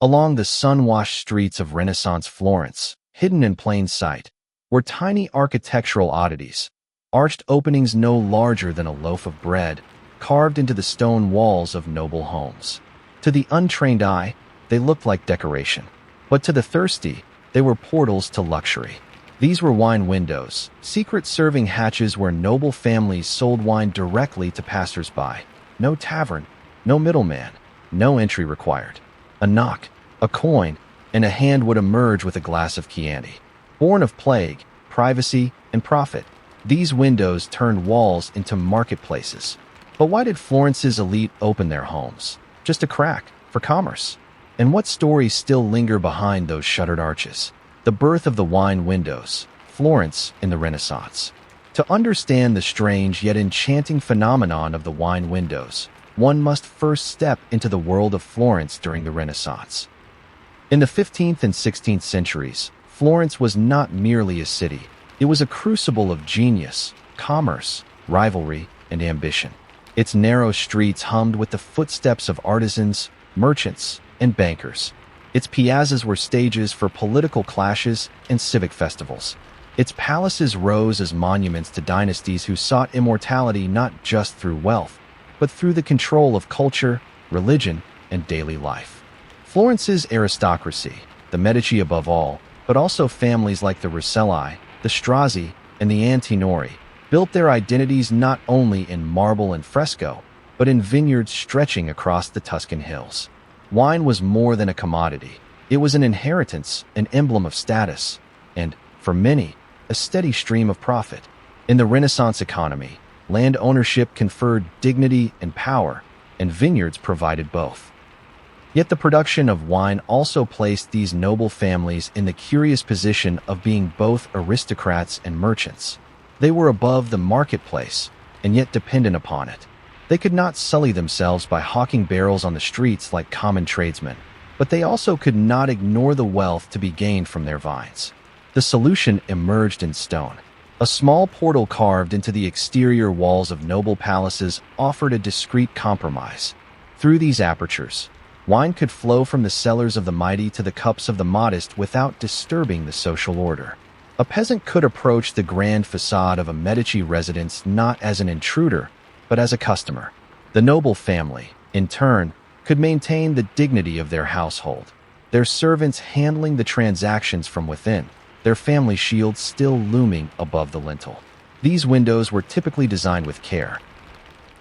Along the sun-washed streets of Renaissance Florence, hidden in plain sight, were tiny architectural oddities, arched openings no larger than a loaf of bread, carved into the stone walls of noble homes. To the untrained eye, they looked like decoration, but to the thirsty, they were portals to luxury. These were wine windows, secret serving hatches where noble families sold wine directly to passers-by. No tavern, no middleman, no entry required. A knock, a coin, and a hand would emerge with a glass of Chianti. Born of plague, privacy, and profit, these windows turned walls into marketplaces. But why did Florence's elite open their homes? Just a crack, for commerce. And what stories still linger behind those shuttered arches? The birth of the wine windows, Florence in the Renaissance. To understand the strange yet enchanting phenomenon of the wine windows, one must first step into the world of Florence during the Renaissance. In the 15th and 16th centuries, Florence was not merely a city. It was a crucible of genius, commerce, rivalry, and ambition. Its narrow streets hummed with the footsteps of artisans, merchants, and bankers. Its piazzas were stages for political clashes and civic festivals. Its palaces rose as monuments to dynasties who sought immortality not just through wealth, but through the control of culture, religion, and daily life. Florence's aristocracy, the Medici above all, but also families like the Russelli, the Strozzi, and the Antinori, built their identities not only in marble and fresco, but in vineyards stretching across the Tuscan hills. Wine was more than a commodity. It was an inheritance, an emblem of status, and, for many, a steady stream of profit. In the Renaissance economy, land ownership conferred dignity and power, and vineyards provided both. Yet the production of wine also placed these noble families in the curious position of being both aristocrats and merchants. They were above the marketplace, and yet dependent upon it. They could not sully themselves by hawking barrels on the streets like common tradesmen, but they also could not ignore the wealth to be gained from their vines. The solution emerged in stone. A small portal carved into the exterior walls of noble palaces offered a discreet compromise. Through these apertures, wine could flow from the cellars of the mighty to the cups of the modest without disturbing the social order. A peasant could approach the grand facade of a Medici residence not as an intruder, but as a customer. The noble family, in turn, could maintain the dignity of their household, their servants handling the transactions from within, their family shield still looming above the lintel. These windows were typically designed with care.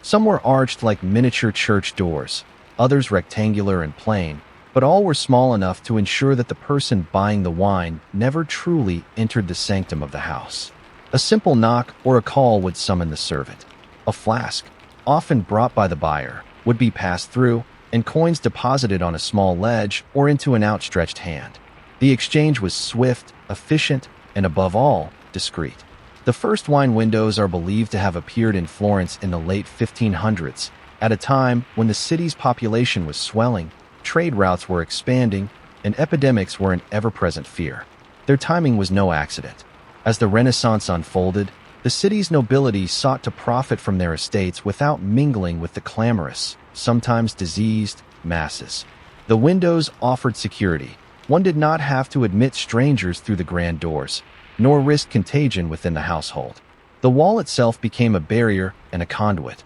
Some were arched like miniature church doors, others rectangular and plain, but all were small enough to ensure that the person buying the wine never truly entered the sanctum of the house. A simple knock or a call would summon the servant. A flask, often brought by the buyer, would be passed through, and coins deposited on a small ledge or into an outstretched hand. The exchange was swift, efficient, and above all, discreet. The first wine windows are believed to have appeared in Florence in the late 1500s, at a time when the city's population was swelling, trade routes were expanding, and epidemics were an ever-present fear. Their timing was no accident. As the Renaissance unfolded, the city's nobility sought to profit from their estates without mingling with the clamorous, sometimes diseased, masses. The windows offered security. One did not have to admit strangers through the grand doors, nor risk contagion within the household. The wall itself became a barrier and a conduit.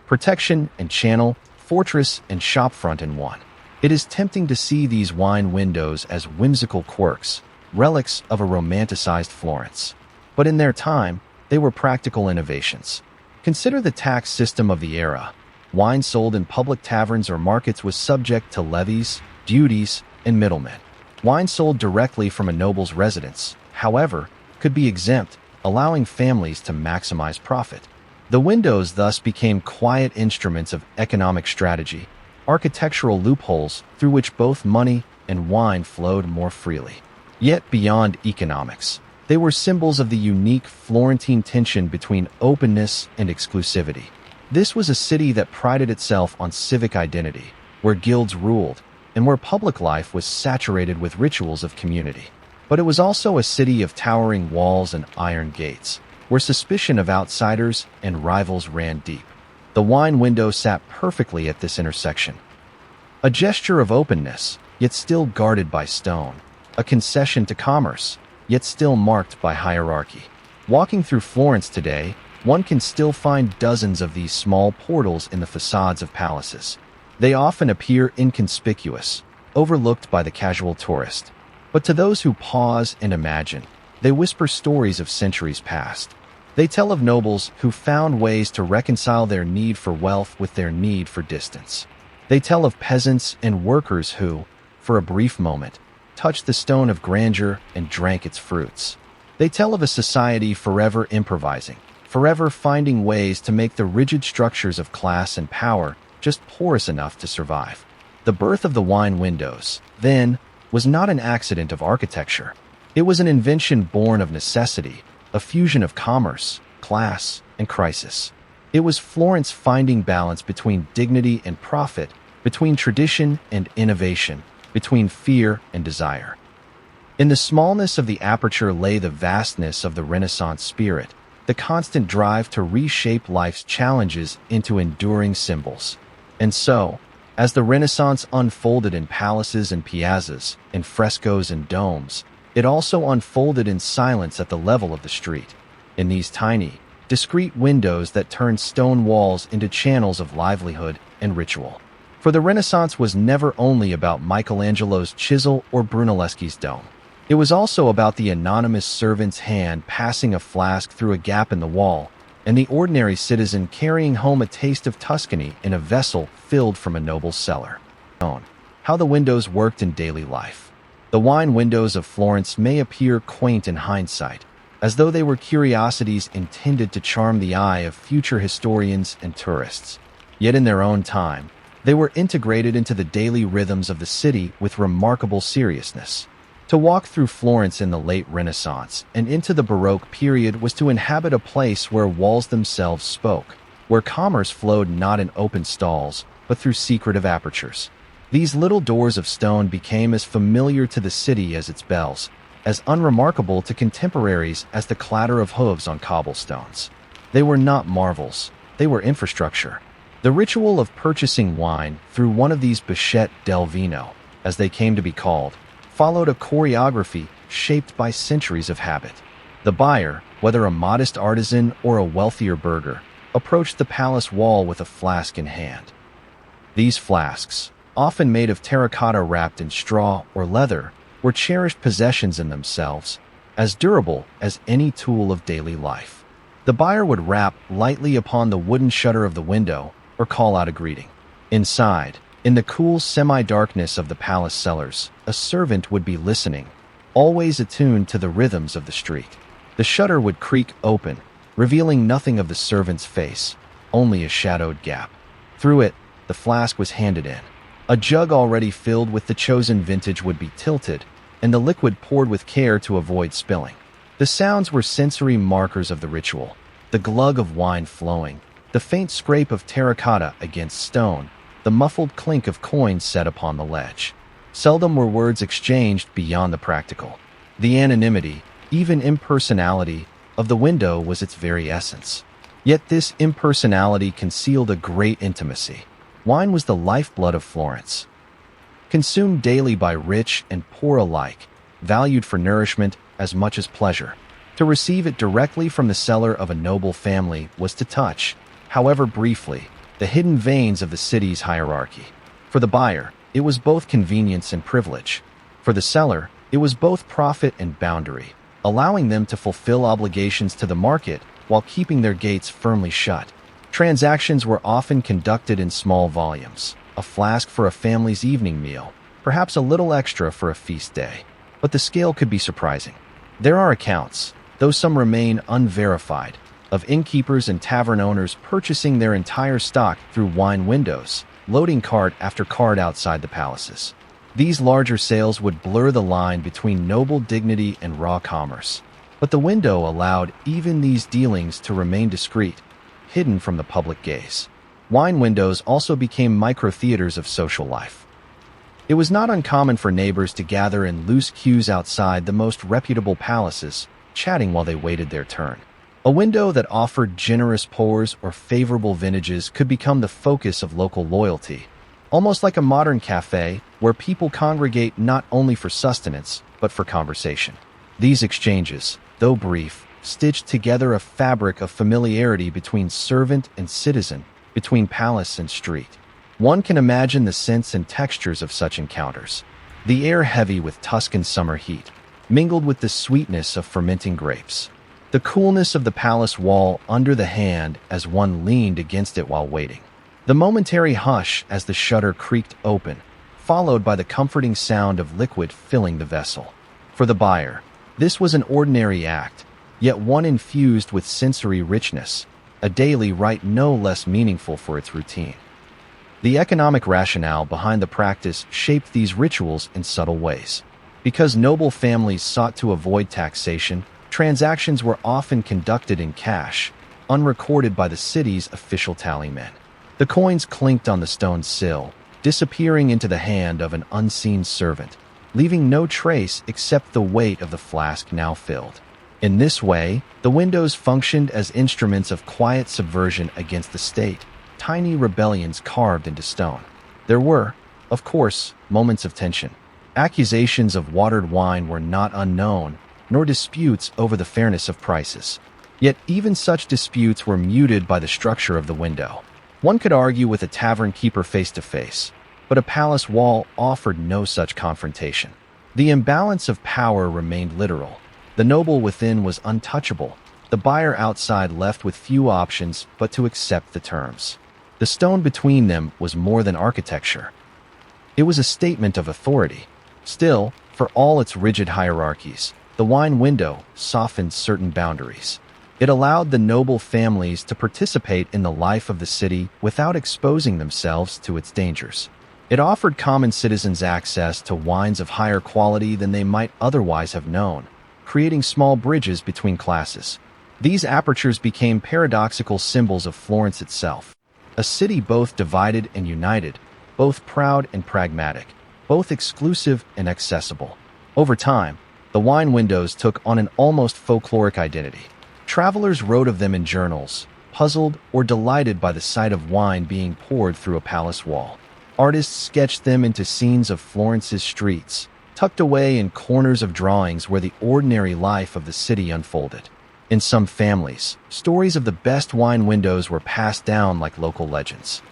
Protection and channel, fortress and shopfront in one. It is tempting to see these wine windows as whimsical quirks, relics of a romanticized Florence. But in their time, they were practical innovations. Consider the tax system of the era. Wine sold in public taverns or markets was subject to levies, duties, and middlemen. Wine sold directly from a noble's residence, however, could be exempt, allowing families to maximize profit. The windows thus became quiet instruments of economic strategy, architectural loopholes through which both money and wine flowed more freely. Yet beyond economics, they were symbols of the unique Florentine tension between openness and exclusivity. This was a city that prided itself on civic identity, where guilds ruled, and where public life was saturated with rituals of community. But it was also a city of towering walls and iron gates, where suspicion of outsiders and rivals ran deep. The wine window sat perfectly at this intersection. A gesture of openness, yet still guarded by stone. A concession to commerce, yet still marked by hierarchy. Walking through Florence today, one can still find dozens of these small portals in the facades of palaces. They often appear inconspicuous, overlooked by the casual tourist. But to those who pause and imagine, they whisper stories of centuries past. They tell of nobles who found ways to reconcile their need for wealth with their need for distance. They tell of peasants and workers who, for a brief moment, touched the stone of grandeur and drank its fruits. They tell of a society forever improvising, forever finding ways to make the rigid structures of class and power just porous enough to survive. The birth of the wine windows, then, was not an accident of architecture. It was an invention born of necessity, a fusion of commerce, class, and crisis. It was Florence finding balance between dignity and profit, between tradition and innovation, between fear and desire. In the smallness of the aperture lay the vastness of the Renaissance spirit, the constant drive to reshape life's challenges into enduring symbols. And so, as the Renaissance unfolded in palaces and piazzas, in frescoes and domes, it also unfolded in silence at the level of the street, in these tiny, discreet windows that turned stone walls into channels of livelihood and ritual. For the Renaissance was never only about Michelangelo's chisel or Brunelleschi's dome. It was also about the anonymous servant's hand passing a flask through a gap in the wall, and the ordinary citizen carrying home a taste of Tuscany in a vessel filled from a noble's cellar. How the windows worked in daily life. The wine windows of Florence may appear quaint in hindsight, as though they were curiosities intended to charm the eye of future historians and tourists. Yet in their own time, they were integrated into the daily rhythms of the city with remarkable seriousness. To walk through Florence in the late Renaissance and into the Baroque period was to inhabit a place where walls themselves spoke, where commerce flowed not in open stalls, but through secretive apertures. These little doors of stone became as familiar to the city as its bells, as unremarkable to contemporaries as the clatter of hooves on cobblestones. They were not marvels, they were infrastructure. The ritual of purchasing wine through one of these Bichet del Vino, as they came to be called, followed a choreography shaped by centuries of habit. The buyer, whether a modest artisan or a wealthier burgher, approached the palace wall with a flask in hand. These flasks, often made of terracotta wrapped in straw or leather, were cherished possessions in themselves, as durable as any tool of daily life. The buyer would rap lightly upon the wooden shutter of the window or call out a greeting. Inside, in the cool semi-darkness of the palace cellars, a servant would be listening, always attuned to the rhythms of the street. The shutter would creak open, revealing nothing of the servant's face, only a shadowed gap. Through it, the flask was handed in. A jug already filled with the chosen vintage would be tilted, and the liquid poured with care to avoid spilling. The sounds were sensory markers of the ritual, the glug of wine flowing, the faint scrape of terracotta against stone, the muffled clink of coins set upon the ledge. Seldom were words exchanged beyond the practical. The anonymity, even impersonality, of the window was its very essence. Yet this impersonality concealed a great intimacy. Wine was the lifeblood of Florence. Consumed daily by rich and poor alike, valued for nourishment as much as pleasure. To receive it directly from the cellar of a noble family was to touch, however briefly, the hidden veins of the city's hierarchy. For the buyer, it was both convenience and privilege. For the seller, it was both profit and boundary, allowing them to fulfill obligations to the market while keeping their gates firmly shut. Transactions were often conducted in small volumes, a flask for a family's evening meal, perhaps a little extra for a feast day. But the scale could be surprising. There are accounts, though some remain unverified, of innkeepers and tavern owners purchasing their entire stock through wine windows, loading cart after cart outside the palaces. These larger sales would blur the line between noble dignity and raw commerce. But the window allowed even these dealings to remain discreet, hidden from the public gaze. Wine windows also became micro-theaters of social life. It was not uncommon for neighbors to gather in loose queues outside the most reputable palaces, chatting while they waited their turn. A window that offered generous pours or favorable vintages could become the focus of local loyalty, almost like a modern cafe where people congregate not only for sustenance, but for conversation. These exchanges, though brief, stitched together a fabric of familiarity between servant and citizen, between palace and street. One can imagine the scents and textures of such encounters. The air heavy with Tuscan summer heat, mingled with the sweetness of fermenting grapes. The coolness of the palace wall under the hand as one leaned against it while waiting. The momentary hush as the shutter creaked open, followed by the comforting sound of liquid filling the vessel. For the buyer, this was an ordinary act, yet one infused with sensory richness, a daily rite no less meaningful for its routine. The economic rationale behind the practice shaped these rituals in subtle ways. Because noble families sought to avoid taxation, transactions were often conducted in cash, unrecorded by the city's official tallymen. The coins clinked on the stone sill, disappearing into the hand of an unseen servant, leaving no trace except the weight of the flask now filled. In this way, the windows functioned as instruments of quiet subversion against the state, tiny rebellions carved into stone. There were, of course, moments of tension. Accusations of watered wine were not unknown, nor disputes over the fairness of prices. Yet even such disputes were muted by the structure of the window. One could argue with a tavern keeper face to face, but a palace wall offered no such confrontation. The imbalance of power remained literal. The noble within was untouchable, the buyer outside left with few options but to accept the terms. The stone between them was more than architecture. It was a statement of authority. Still, for all its rigid hierarchies, the wine window softened certain boundaries. It allowed the noble families to participate in the life of the city without exposing themselves to its dangers. It offered common citizens access to wines of higher quality than they might otherwise have known, creating small bridges between classes. These apertures became paradoxical symbols of Florence itself, a city both divided and united, both proud and pragmatic, both exclusive and accessible. Over time, the wine windows took on an almost folkloric identity. Travelers wrote of them in journals, puzzled or delighted by the sight of wine being poured through a palace wall. Artists sketched them into scenes of Florence's streets, tucked away in corners of drawings where the ordinary life of the city unfolded. In some families, stories of the best wine windows were passed down like local legends.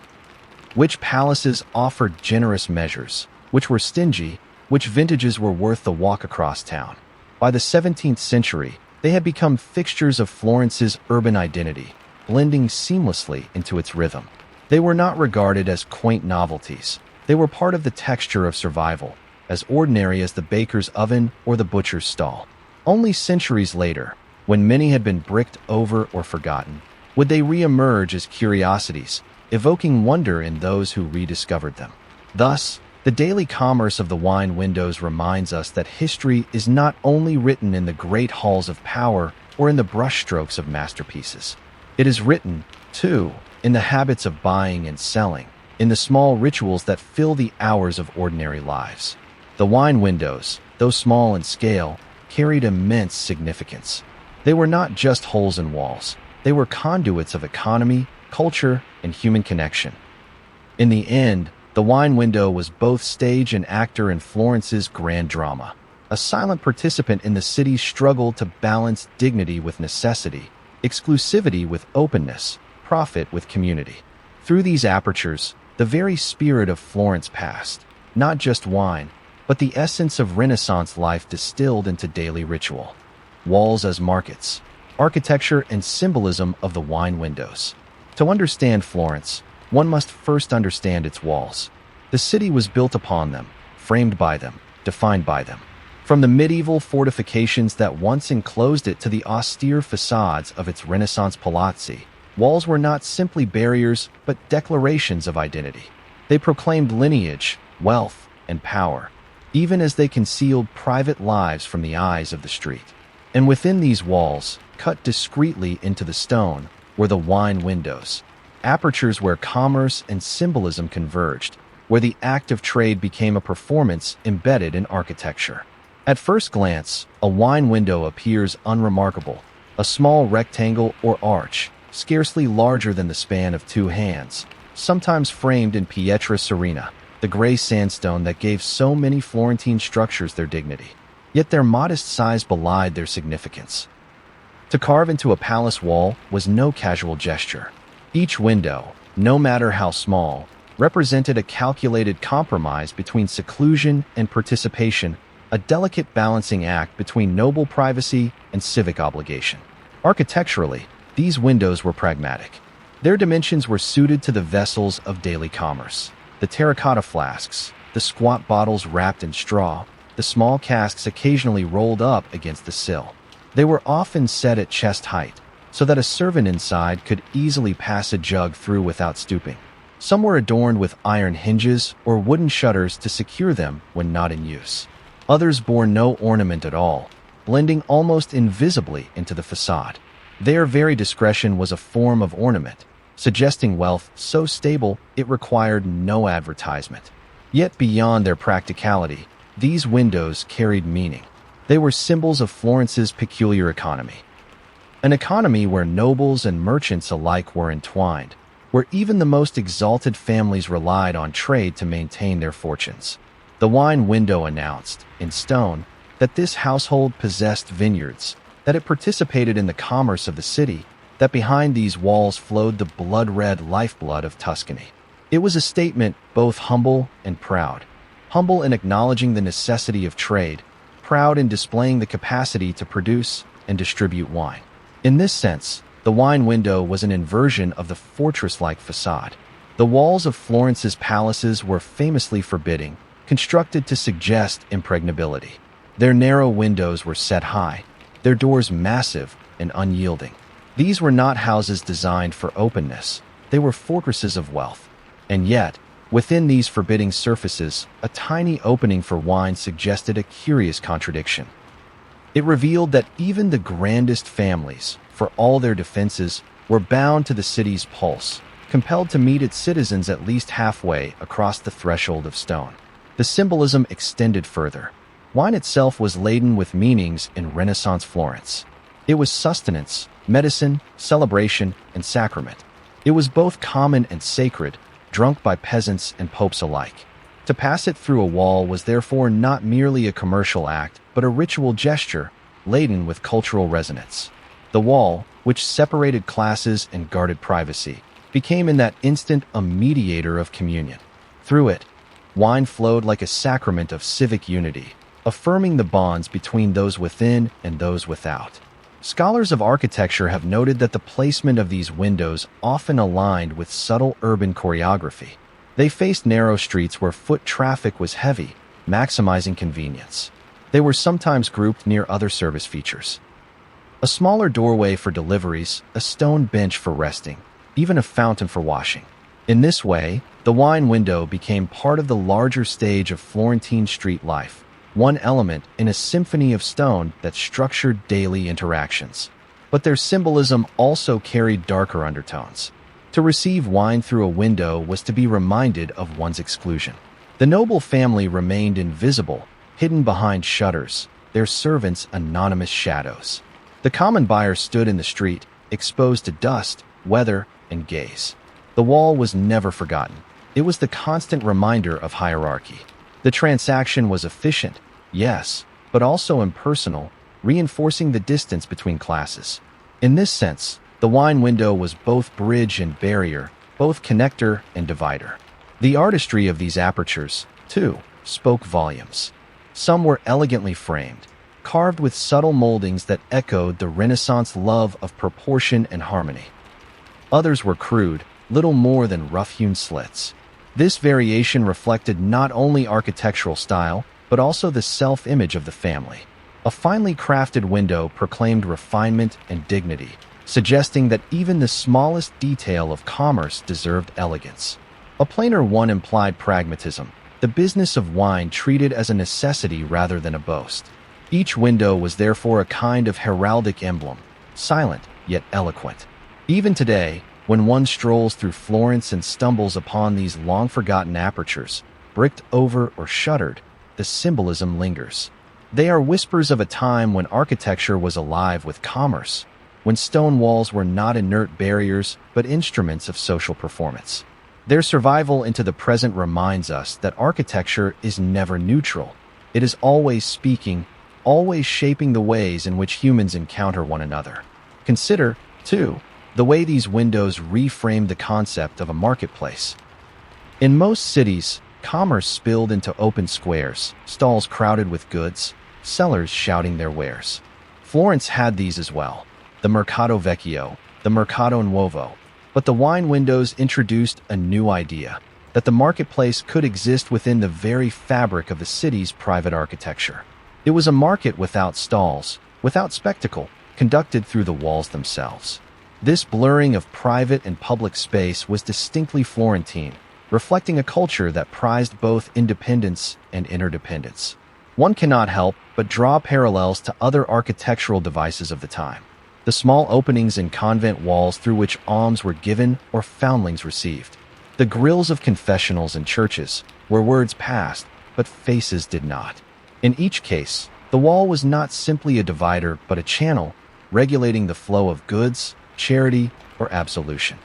Which palaces offered generous measures, which were stingy, which vintages were worth the walk across town. By the 17th century, they had become fixtures of Florence's urban identity, blending seamlessly into its rhythm. They were not regarded as quaint novelties. They were part of the texture of survival, as ordinary as the baker's oven or the butcher's stall. Only centuries later, when many had been bricked over or forgotten, would they re-emerge as curiosities, evoking wonder in those who rediscovered them. Thus, the daily commerce of the wine windows reminds us that history is not only written in the great halls of power or in the brushstrokes of masterpieces. It is written, too, in the habits of buying and selling, in the small rituals that fill the hours of ordinary lives. The wine windows, though small in scale, carried immense significance. They were not just holes in walls. They were conduits of economy, culture, and human connection. In the end, the wine window was both stage and actor in Florence's grand drama, a silent participant in the city's struggle to balance dignity with necessity, exclusivity with openness, profit with community. Through these apertures, the very spirit of Florence passed, not just wine, but the essence of Renaissance life distilled into daily ritual. Walls as markets, architecture and symbolism of the wine windows. To understand Florence, one must first understand its walls. The city was built upon them, framed by them, defined by them. From the medieval fortifications that once enclosed it to the austere facades of its Renaissance palazzi, walls were not simply barriers but declarations of identity. They proclaimed lineage, wealth, and power, even as they concealed private lives from the eyes of the street. And within these walls, cut discreetly into the stone, were the wine windows, apertures where commerce and symbolism converged, where the act of trade became a performance embedded in architecture. At first glance, a wine window appears unremarkable, a small rectangle or arch, scarcely larger than the span of two hands, sometimes framed in pietra serena, the gray sandstone that gave so many Florentine structures their dignity. Yet their modest size belied their significance. To carve into a palace wall was no casual gesture. Each window, no matter how small, represented a calculated compromise between seclusion and participation, a delicate balancing act between noble privacy and civic obligation. Architecturally, these windows were pragmatic. Their dimensions were suited to the vessels of daily commerce. The terracotta flasks, the squat bottles wrapped in straw, the small casks occasionally rolled up against the sill. They were often set at chest height, so that a servant inside could easily pass a jug through without stooping. Some were adorned with iron hinges or wooden shutters to secure them when not in use. Others bore no ornament at all, blending almost invisibly into the facade. Their very discretion was a form of ornament, suggesting wealth so stable it required no advertisement. Yet beyond their practicality, these windows carried meaning. They were symbols of Florence's peculiar economy. An economy where nobles and merchants alike were entwined, where even the most exalted families relied on trade to maintain their fortunes. The wine window announced, in stone, that this household possessed vineyards, that it participated in the commerce of the city, that behind these walls flowed the blood-red lifeblood of Tuscany. It was a statement both humble and proud. Humble in acknowledging the necessity of trade, proud in displaying the capacity to produce and distribute wine. In this sense, the wine window was an inversion of the fortress-like facade. The walls of Florence's palaces were famously forbidding, constructed to suggest impregnability. Their narrow windows were set high, their doors massive and unyielding. These were not houses designed for openness, they were fortresses of wealth. And yet, within these forbidding surfaces, a tiny opening for wine suggested a curious contradiction. It revealed that even the grandest families, for all their defenses, were bound to the city's pulse, compelled to meet its citizens at least halfway across the threshold of stone. The symbolism extended further. Wine itself was laden with meanings in Renaissance Florence. It was sustenance, medicine, celebration, and sacrament. It was both common and sacred, drunk by peasants and popes alike. To pass it through a wall was therefore not merely a commercial act, but a ritual gesture, laden with cultural resonance. The wall, which separated classes and guarded privacy, became in that instant a mediator of communion. Through it, wine flowed like a sacrament of civic unity, affirming the bonds between those within and those without. Scholars of architecture have noted that the placement of these windows often aligned with subtle urban choreography. They faced narrow streets where foot traffic was heavy, maximizing convenience. They were sometimes grouped near other service features. A smaller doorway for deliveries, a stone bench for resting, even a fountain for washing. In this way, the wine window became part of the larger stage of Florentine street life, one element in a symphony of stone that structured daily interactions. But their symbolism also carried darker undertones. To receive wine through a window was to be reminded of one's exclusion. The noble family remained invisible, hidden behind shutters, their servants anonymous shadows. The common buyer stood in the street, exposed to dust, weather, and gaze. The wall was never forgotten. It was the constant reminder of hierarchy. The transaction was efficient, yes, but also impersonal, reinforcing the distance between classes. In this sense, the wine window was both bridge and barrier, both connector and divider. The artistry of these apertures, too, spoke volumes. Some were elegantly framed, carved with subtle moldings that echoed the Renaissance love of proportion and harmony. Others were crude, little more than rough-hewn slits. This variation reflected not only architectural style, but also the self-image of the family. A finely crafted window proclaimed refinement and dignity, suggesting that even the smallest detail of commerce deserved elegance. A plainer one implied pragmatism, the business of wine treated as a necessity rather than a boast. Each window was therefore a kind of heraldic emblem, silent yet eloquent. Even today, when one strolls through Florence and stumbles upon these long-forgotten apertures, bricked over or shuttered, the symbolism lingers. They are whispers of a time when architecture was alive with commerce, when stone walls were not inert barriers but instruments of social performance. Their survival into the present reminds us that architecture is never neutral. It is always speaking, always shaping the ways in which humans encounter one another. Consider, too, the way these windows reframe the concept of a marketplace. In most cities, commerce spilled into open squares, stalls crowded with goods, sellers shouting their wares. Florence had these as well, the Mercato Vecchio, the Mercato Nuovo, but the wine windows introduced a new idea, that the marketplace could exist within the very fabric of the city's private architecture. It was a market without stalls, without spectacle, conducted through the walls themselves. This blurring of private and public space was distinctly Florentine, reflecting a culture that prized both independence and interdependence. One cannot help but draw parallels to other architectural devices of the time. The small openings in convent walls through which alms were given or foundlings received. The grills of confessionals in churches, where words passed, but faces did not. In each case, the wall was not simply a divider but a channel, regulating the flow of goods, charity, or absolution.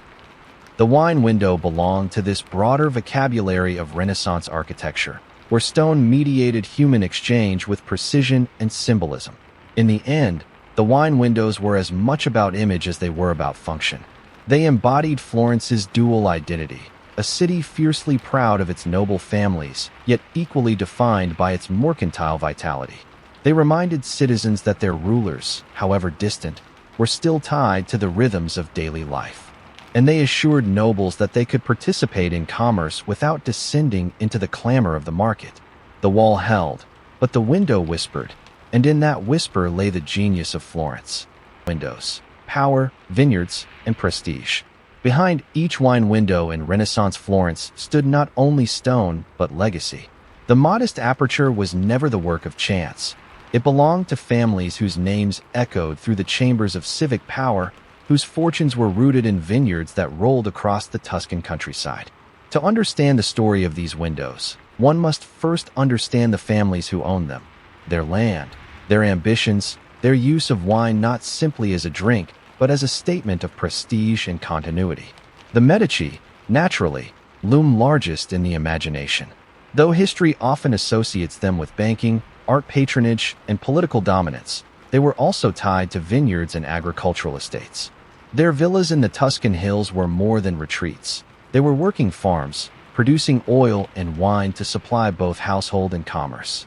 The wine window belonged to this broader vocabulary of Renaissance architecture, where stone mediated human exchange with precision and symbolism. In the end, the wine windows were as much about image as they were about function. They embodied Florence's dual identity, a city fiercely proud of its noble families, yet equally defined by its mercantile vitality. They reminded citizens that their rulers, however distant, were still tied to the rhythms of daily life. And they assured nobles that they could participate in commerce without descending into the clamor of the market. The wall held, but the window whispered, and in that whisper lay the genius of Florence. Windows, power, vineyards, and prestige. Behind each wine window in Renaissance Florence stood not only stone, but legacy. The modest aperture was never the work of chance. It belonged to families whose names echoed through the chambers of civic power, whose fortunes were rooted in vineyards that rolled across the Tuscan countryside. To understand the story of these windows, one must first understand the families who owned them, their land, their ambitions, their use of wine not simply as a drink, but as a statement of prestige and continuity. The Medici, naturally, loom largest in the imagination. Though history often associates them with banking, art patronage, and political dominance, they were also tied to vineyards and agricultural estates. Their villas in the Tuscan hills were more than retreats. They were working farms, producing oil and wine to supply both household and commerce.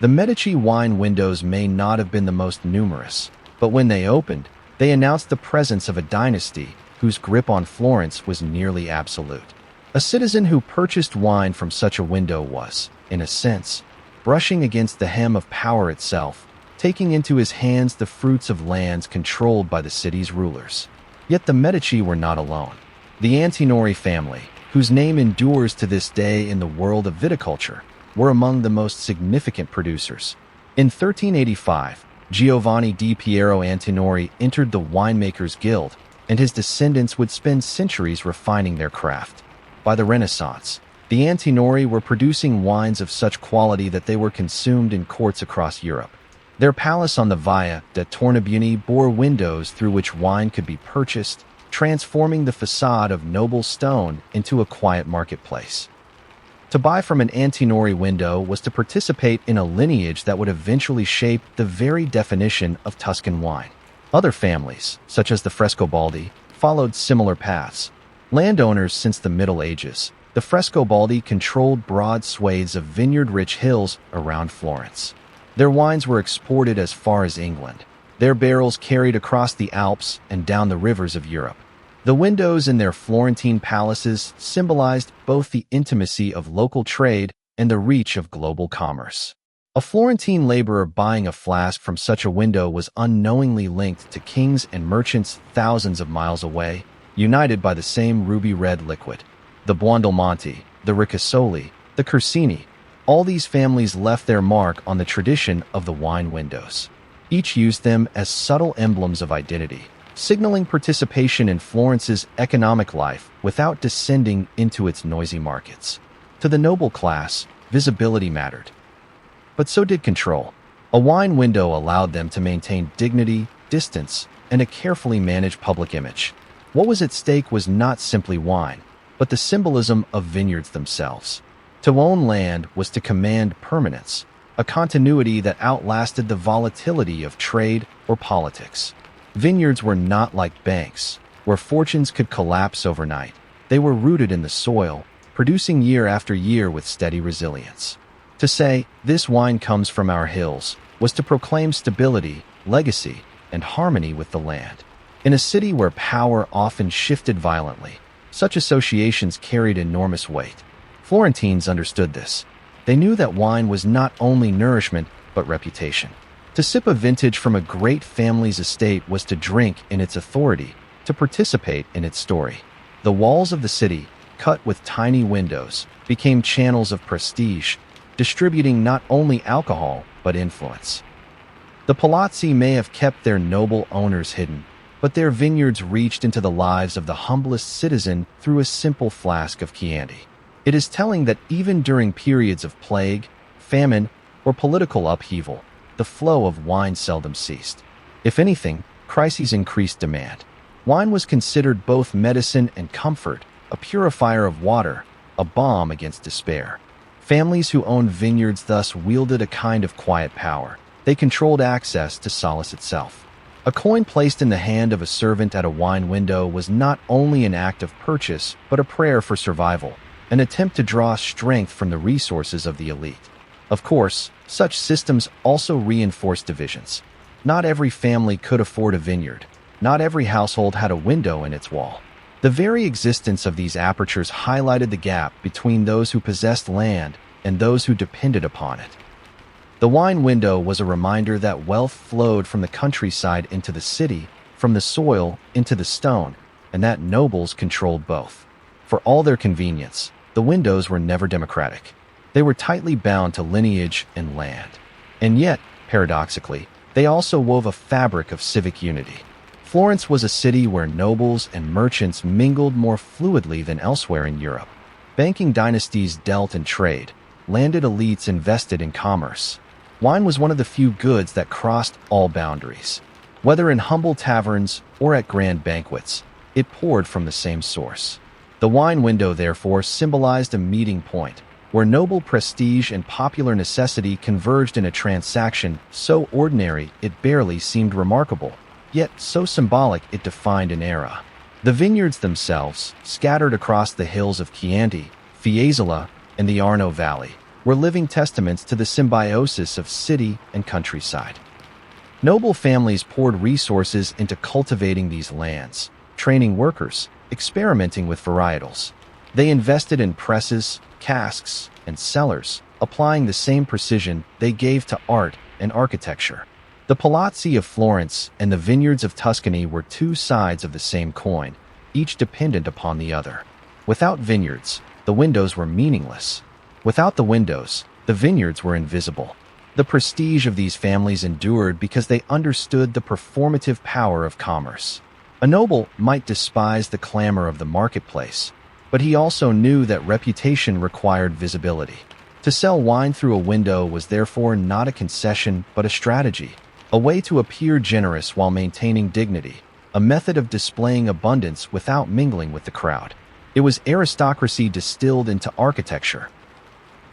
The Medici wine windows may not have been the most numerous, but when they opened, they announced the presence of a dynasty whose grip on Florence was nearly absolute. A citizen who purchased wine from such a window was, in a sense, brushing against the hem of power itself, taking into his hands the fruits of lands controlled by the city's rulers. Yet the Medici were not alone. The Antinori family, whose name endures to this day in the world of viticulture, were among the most significant producers. In 1385, Giovanni di Piero Antinori entered the Winemakers Guild, and his descendants would spend centuries refining their craft. By the Renaissance, the Antinori were producing wines of such quality that they were consumed in courts across Europe. Their palace on the Via de Tornabuoni bore windows through which wine could be purchased, transforming the facade of noble stone into a quiet marketplace. To buy from an Antinori window was to participate in a lineage that would eventually shape the very definition of Tuscan wine. Other families, such as the Frescobaldi, followed similar paths. Landowners since the Middle Ages, the Frescobaldi controlled broad swathes of vineyard-rich hills around Florence. Their wines were exported as far as England, their barrels carried across the Alps and down the rivers of Europe. The windows in their Florentine palaces symbolized both the intimacy of local trade and the reach of global commerce. A Florentine laborer buying a flask from such a window was unknowingly linked to kings and merchants thousands of miles away, united by the same ruby-red liquid. The Buondelmonti, the Ricasoli, the Corsini, all these families left their mark on the tradition of the wine windows. Each used them as subtle emblems of identity, signaling participation in Florence's economic life without descending into its noisy markets. To the noble class, visibility mattered. But so did control. A wine window allowed them to maintain dignity, distance, and a carefully managed public image. What was at stake was not simply wine, but but the symbolism of vineyards themselves. To own land was to command permanence, a continuity that outlasted the volatility of trade or politics. Vineyards were not like banks, where fortunes could collapse overnight. They were rooted in the soil, producing year after year with steady resilience. To say, "This wine comes from our hills," was to proclaim stability, legacy, and harmony with the land. In a city where power often shifted violently, such associations carried enormous weight. Florentines understood this. They knew that wine was not only nourishment, but reputation. To sip a vintage from a great family's estate was to drink in its authority, to participate in its story. The walls of the city, cut with tiny windows, became channels of prestige, distributing not only alcohol, but influence. The palazzi may have kept their noble owners hidden, but their vineyards reached into the lives of the humblest citizen through a simple flask of Chianti. It is telling that even during periods of plague, famine, or political upheaval, the flow of wine seldom ceased. If anything, crises increased demand. Wine was considered both medicine and comfort, a purifier of water, a balm against despair. Families who owned vineyards thus wielded a kind of quiet power. They controlled access to solace itself. A coin placed in the hand of a servant at a wine window was not only an act of purchase, but a prayer for survival, an attempt to draw strength from the resources of the elite. Of course, such systems also reinforced divisions. Not every family could afford a vineyard. Not every household had a window in its wall. The very existence of these apertures highlighted the gap between those who possessed land and those who depended upon it. The wine window was a reminder that wealth flowed from the countryside into the city, from the soil into the stone, and that nobles controlled both. For all their convenience, the windows were never democratic. They were tightly bound to lineage and land. And yet, paradoxically, they also wove a fabric of civic unity. Florence was a city where nobles and merchants mingled more fluidly than elsewhere in Europe. Banking dynasties dealt in trade, landed elites invested in commerce. Wine was one of the few goods that crossed all boundaries. Whether in humble taverns or at grand banquets, it poured from the same source. The wine window, therefore, symbolized a meeting point, where noble prestige and popular necessity converged in a transaction so ordinary it barely seemed remarkable, yet so symbolic it defined an era. The vineyards themselves, scattered across the hills of Chianti, Fiesole, and the Arno Valley, were living testaments to the symbiosis of city and countryside. Noble families poured resources into cultivating these lands, training workers, experimenting with varietals. They invested in presses, casks, and cellars, applying the same precision they gave to art and architecture. The palazzi of Florence and the vineyards of Tuscany were two sides of the same coin, each dependent upon the other. Without vineyards, the windows were meaningless. Without the windows, the vineyards were invisible. The prestige of these families endured because they understood the performative power of commerce. A noble might despise the clamor of the marketplace, but he also knew that reputation required visibility. To sell wine through a window was therefore not a concession but a strategy, a way to appear generous while maintaining dignity, a method of displaying abundance without mingling with the crowd. It was aristocracy distilled into architecture.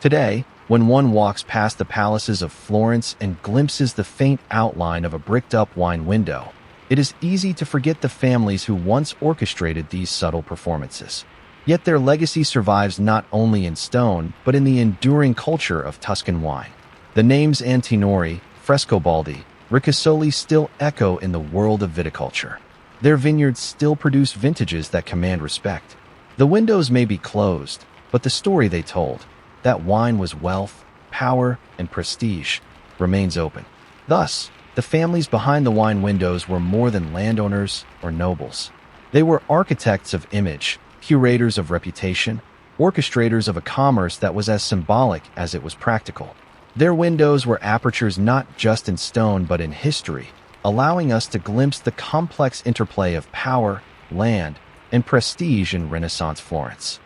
Today, when one walks past the palaces of Florence and glimpses the faint outline of a bricked-up wine window, it is easy to forget the families who once orchestrated these subtle performances. Yet their legacy survives not only in stone, but in the enduring culture of Tuscan wine. The names Antinori, Frescobaldi, Ricasoli still echo in the world of viticulture. Their vineyards still produce vintages that command respect. The windows may be closed, but the story they told, that wine was wealth, power, and prestige, remains open. Thus, the families behind the wine windows were more than landowners or nobles. They were architects of image, curators of reputation, orchestrators of a commerce that was as symbolic as it was practical. Their windows were apertures not just in stone but in history, allowing us to glimpse the complex interplay of power, land, and prestige in Renaissance Florence.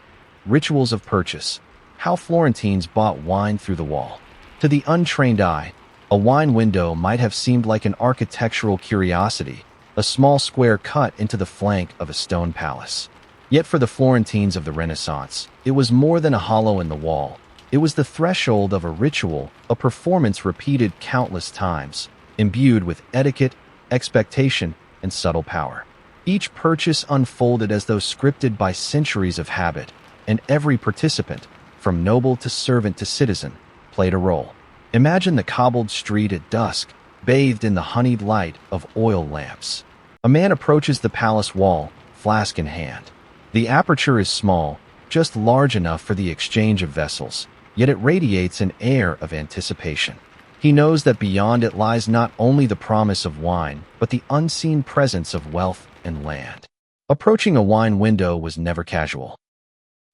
Rituals of purchase. How Florentines bought wine through the wall. To the untrained eye, a wine window might have seemed like an architectural curiosity, a small square cut into the flank of a stone palace. Yet for the Florentines of the Renaissance, it was more than a hollow in the wall. It was the threshold of a ritual, a performance repeated countless times, imbued with etiquette, expectation, and subtle power. Each purchase unfolded as though scripted by centuries of habit, and every participant, from noble to servant to citizen, played a role. Imagine the cobbled street at dusk, bathed in the honeyed light of oil lamps. A man approaches the palace wall, flask in hand. The aperture is small, just large enough for the exchange of vessels, yet it radiates an air of anticipation. He knows that beyond it lies not only the promise of wine, but the unseen presence of wealth and land. Approaching a wine window was never casual.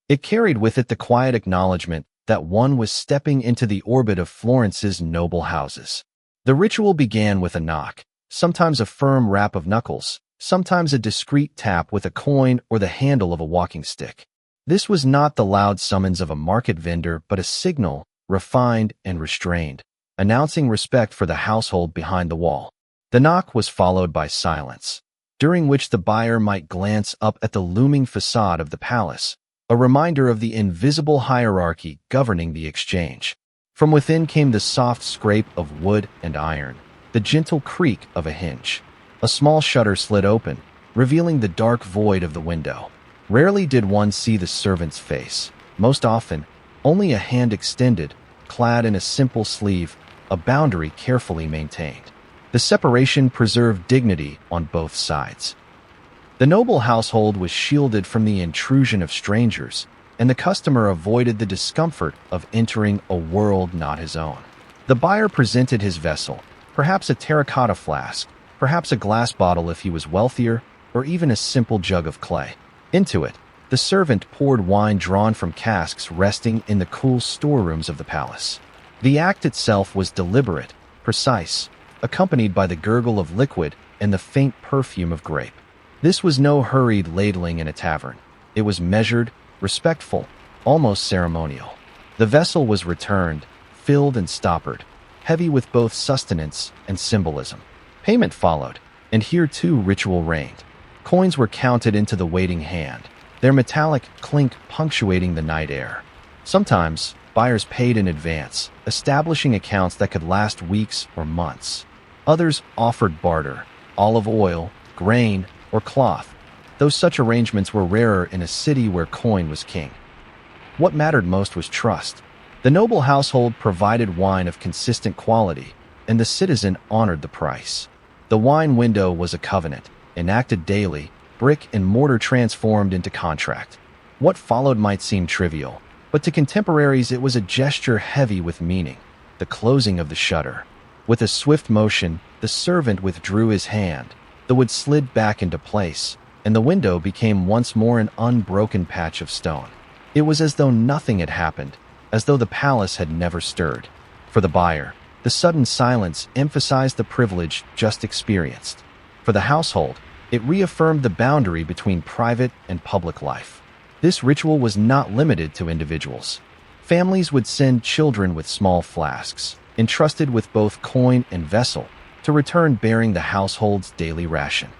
It carried with it the quiet acknowledgement that one was stepping into the orbit of Florence's noble houses. The ritual began with a knock, sometimes a firm rap of knuckles, sometimes a discreet tap with a coin or the handle of a walking stick. This was not the loud summons of a market vendor, but a signal, refined and restrained, announcing respect for the household behind the wall. The knock was followed by silence, during which the buyer might glance up at the looming facade of the palace, a reminder of the invisible hierarchy governing the exchange. From within came the soft scrape of wood and iron, the gentle creak of a hinge. A small shutter slid open, revealing the dark void of the window. Rarely did one see the servant's face. Most often, only a hand extended, clad in a simple sleeve, a boundary carefully maintained. The separation preserved dignity on both sides. The noble household was shielded from the intrusion of strangers, and the customer avoided the discomfort of entering a world not his own. The buyer presented his vessel, perhaps a terracotta flask, perhaps a glass bottle if he was wealthier, or even a simple jug of clay. Into it, the servant poured wine drawn from casks resting in the cool storerooms of the palace. The act itself was deliberate, precise, accompanied by the gurgle of liquid and the faint perfume of grape. This was no hurried ladling in a tavern. It was measured, respectful, almost ceremonial. The vessel was returned, filled and stoppered, heavy with both sustenance and symbolism. Payment followed, and here too ritual reigned. Coins were counted into the waiting hand, their metallic clink punctuating the night air. Sometimes, buyers paid in advance, establishing accounts that could last weeks or months. Others offered barter, olive oil, grain, or cloth, though such arrangements were rarer in a city where coin was king. What mattered most was trust. The noble household provided wine of consistent quality, and the citizen honored the price. The wine window was a covenant, enacted daily, brick and mortar transformed into contract. What followed might seem trivial, but to contemporaries it was a gesture heavy with meaning, the closing of the shutter. With a swift motion, the servant withdrew his hand, the wood slid back into place, and the window became once more an unbroken patch of stone. It was as though nothing had happened, as though the palace had never stirred. For the buyer, the sudden silence emphasized the privilege just experienced. For the household, it reaffirmed the boundary between private and public life. This ritual was not limited to individuals. Families would send children with small flasks, entrusted with both coin and vessel, to return bearing the household's daily ration.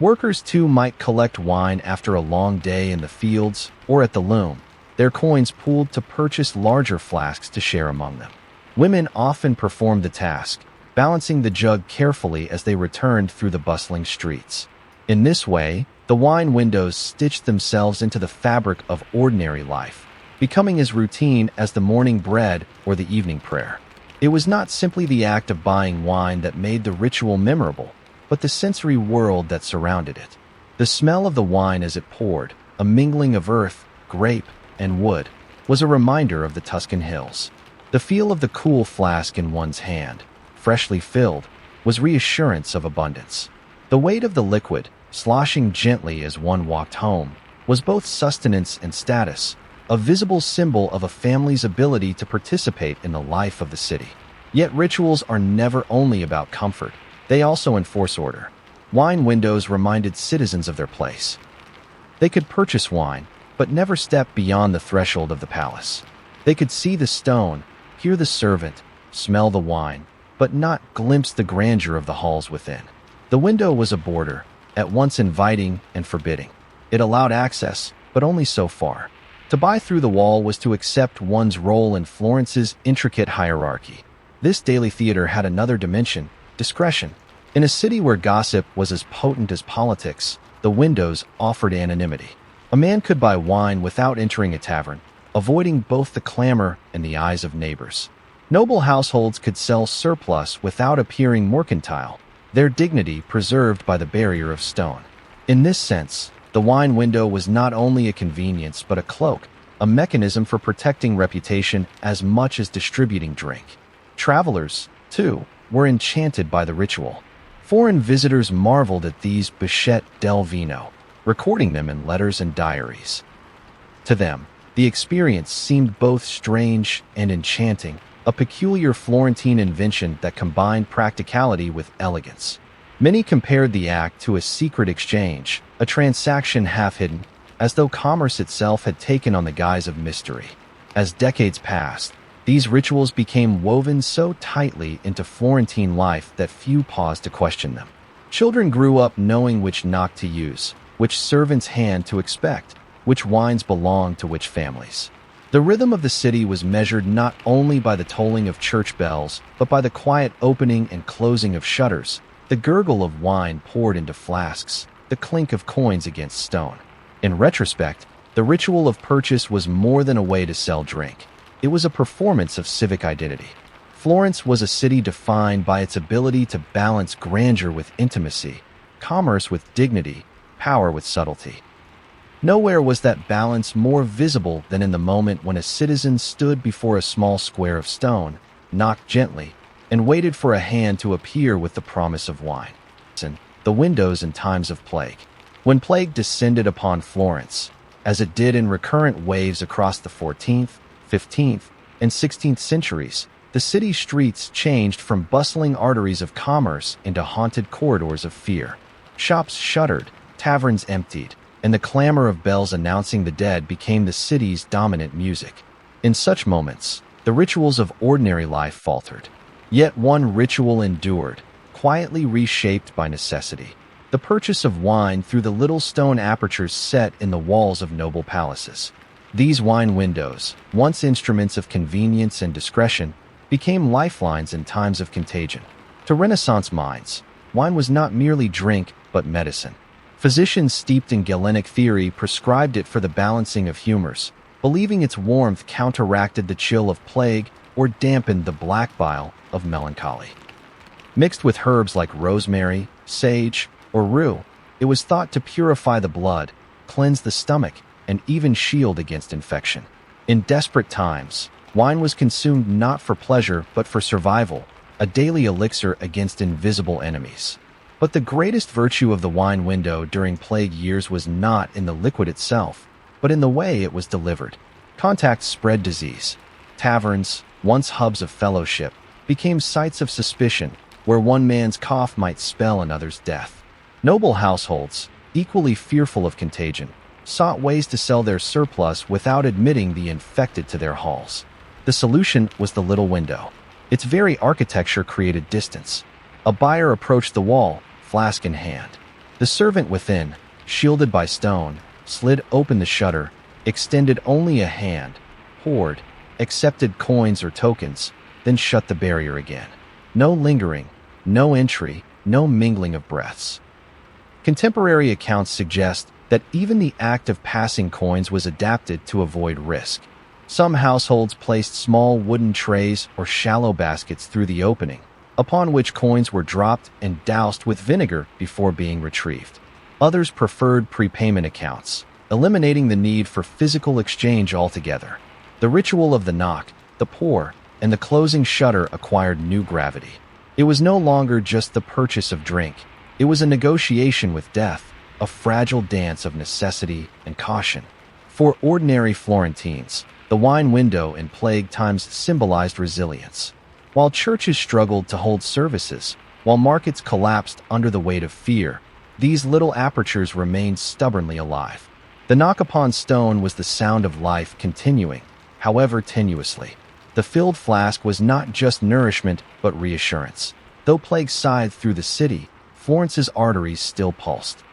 Workers too might collect wine after a long day in the fields or at the loom, their coins pooled to purchase larger flasks to share among them. Women often performed the task, balancing the jug carefully as they returned through the bustling streets. In this way, the wine windows stitched themselves into the fabric of ordinary life, becoming as routine as the morning bread or the evening prayer. It was not simply the act of buying wine that made the ritual memorable, but the sensory world that surrounded it. The smell of the wine as it poured, a mingling of earth, grape, and wood, was a reminder of the Tuscan hills. The feel of the cool flask in one's hand, freshly filled, was reassurance of abundance. The weight of the liquid, sloshing gently as one walked home, was both sustenance and status, a visible symbol of a family's ability to participate in the life of the city. Yet rituals are never only about comfort, they also enforce order. Wine windows reminded citizens of their place. They could purchase wine, but never step beyond the threshold of the palace. They could see the stone, hear the servant, smell the wine, but not glimpse the grandeur of the halls within. The window was a border, at once inviting and forbidding. It allowed access, but only so far. To buy through the wall was to accept one's role in Florence's intricate hierarchy. This daily theater had another dimension: discretion. In a city where gossip was as potent as politics, the windows offered anonymity. A man could buy wine without entering a tavern, avoiding both the clamor and the eyes of neighbors. Noble households could sell surplus without appearing mercantile, their dignity preserved by the barrier of stone. In this sense, the wine window was not only a convenience but a cloak, a mechanism for protecting reputation as much as distributing drink. Travelers, too, were enchanted by the ritual. Foreign visitors marveled at these bocchette del vino, recording them in letters and diaries. To them, the experience seemed both strange and enchanting, a peculiar Florentine invention that combined practicality with elegance. Many compared the act to a secret exchange, a transaction half-hidden, as though commerce itself had taken on the guise of mystery. As decades passed, these rituals became woven so tightly into Florentine life that few paused to question them. Children grew up knowing which knock to use, which servant's hand to expect, which wines belonged to which families. The rhythm of the city was measured not only by the tolling of church bells, but by the quiet opening and closing of shutters, the gurgle of wine poured into flasks, the clink of coins against stone. In retrospect, the ritual of purchase was more than a way to sell drink. It was a performance of civic identity. Florence was a city defined by its ability to balance grandeur with intimacy, commerce with dignity, power with subtlety. Nowhere was that balance more visible than in the moment when a citizen stood before a small square of stone, knocked gently, and waited for a hand to appear with the promise of wine. The windows in times of plague. When plague descended upon Florence, as it did in recurrent waves across the 14th, 15th, and 16th centuries, the city's streets changed from bustling arteries of commerce into haunted corridors of fear. Shops shuttered, taverns emptied, and the clamor of bells announcing the dead became the city's dominant music. In such moments, the rituals of ordinary life faltered. Yet one ritual endured, quietly reshaped by necessity: the purchase of wine through the little stone apertures set in the walls of noble palaces. These wine windows, once instruments of convenience and discretion, became lifelines in times of contagion. To Renaissance minds, wine was not merely drink but medicine. Physicians steeped in Galenic theory prescribed it for the balancing of humors, believing its warmth counteracted the chill of plague or dampened the black bile of melancholy. Mixed with herbs like rosemary, sage, or rue, it was thought to purify the blood, cleanse the stomach, and even shield against infection. In desperate times, wine was consumed not for pleasure but for survival, a daily elixir against invisible enemies. But the greatest virtue of the wine window during plague years was not in the liquid itself, but in the way it was delivered. Contact spread disease. Taverns, once hubs of fellowship, became sites of suspicion, where one man's cough might spell another's death. Noble households, equally fearful of contagion, sought ways to sell their surplus without admitting the infected to their halls. The solution was the little window. Its very architecture created distance. A buyer approached the wall, flask in hand. The servant within, shielded by stone, slid open the shutter, extended only a hand, poured, accepted coins or tokens, then shut the barrier again. No lingering, no entry, no mingling of breaths. Contemporary accounts suggest that even the act of passing coins was adapted to avoid risk. Some households placed small wooden trays or shallow baskets through the opening, upon which coins were dropped and doused with vinegar before being retrieved. Others preferred prepayment accounts, eliminating the need for physical exchange altogether. The ritual of the knock, the pour, and the closing shutter acquired new gravity. It was no longer just the purchase of drink. It was a negotiation with death, a fragile dance of necessity and caution. For ordinary Florentines, the wine window in plague times symbolized resilience. While churches struggled to hold services, while markets collapsed under the weight of fear, these little apertures remained stubbornly alive. The knock upon stone was the sound of life continuing, however tenuously. The filled flask was not just nourishment but reassurance. Though plague scythed through the city, Florence's arteries still pulsed.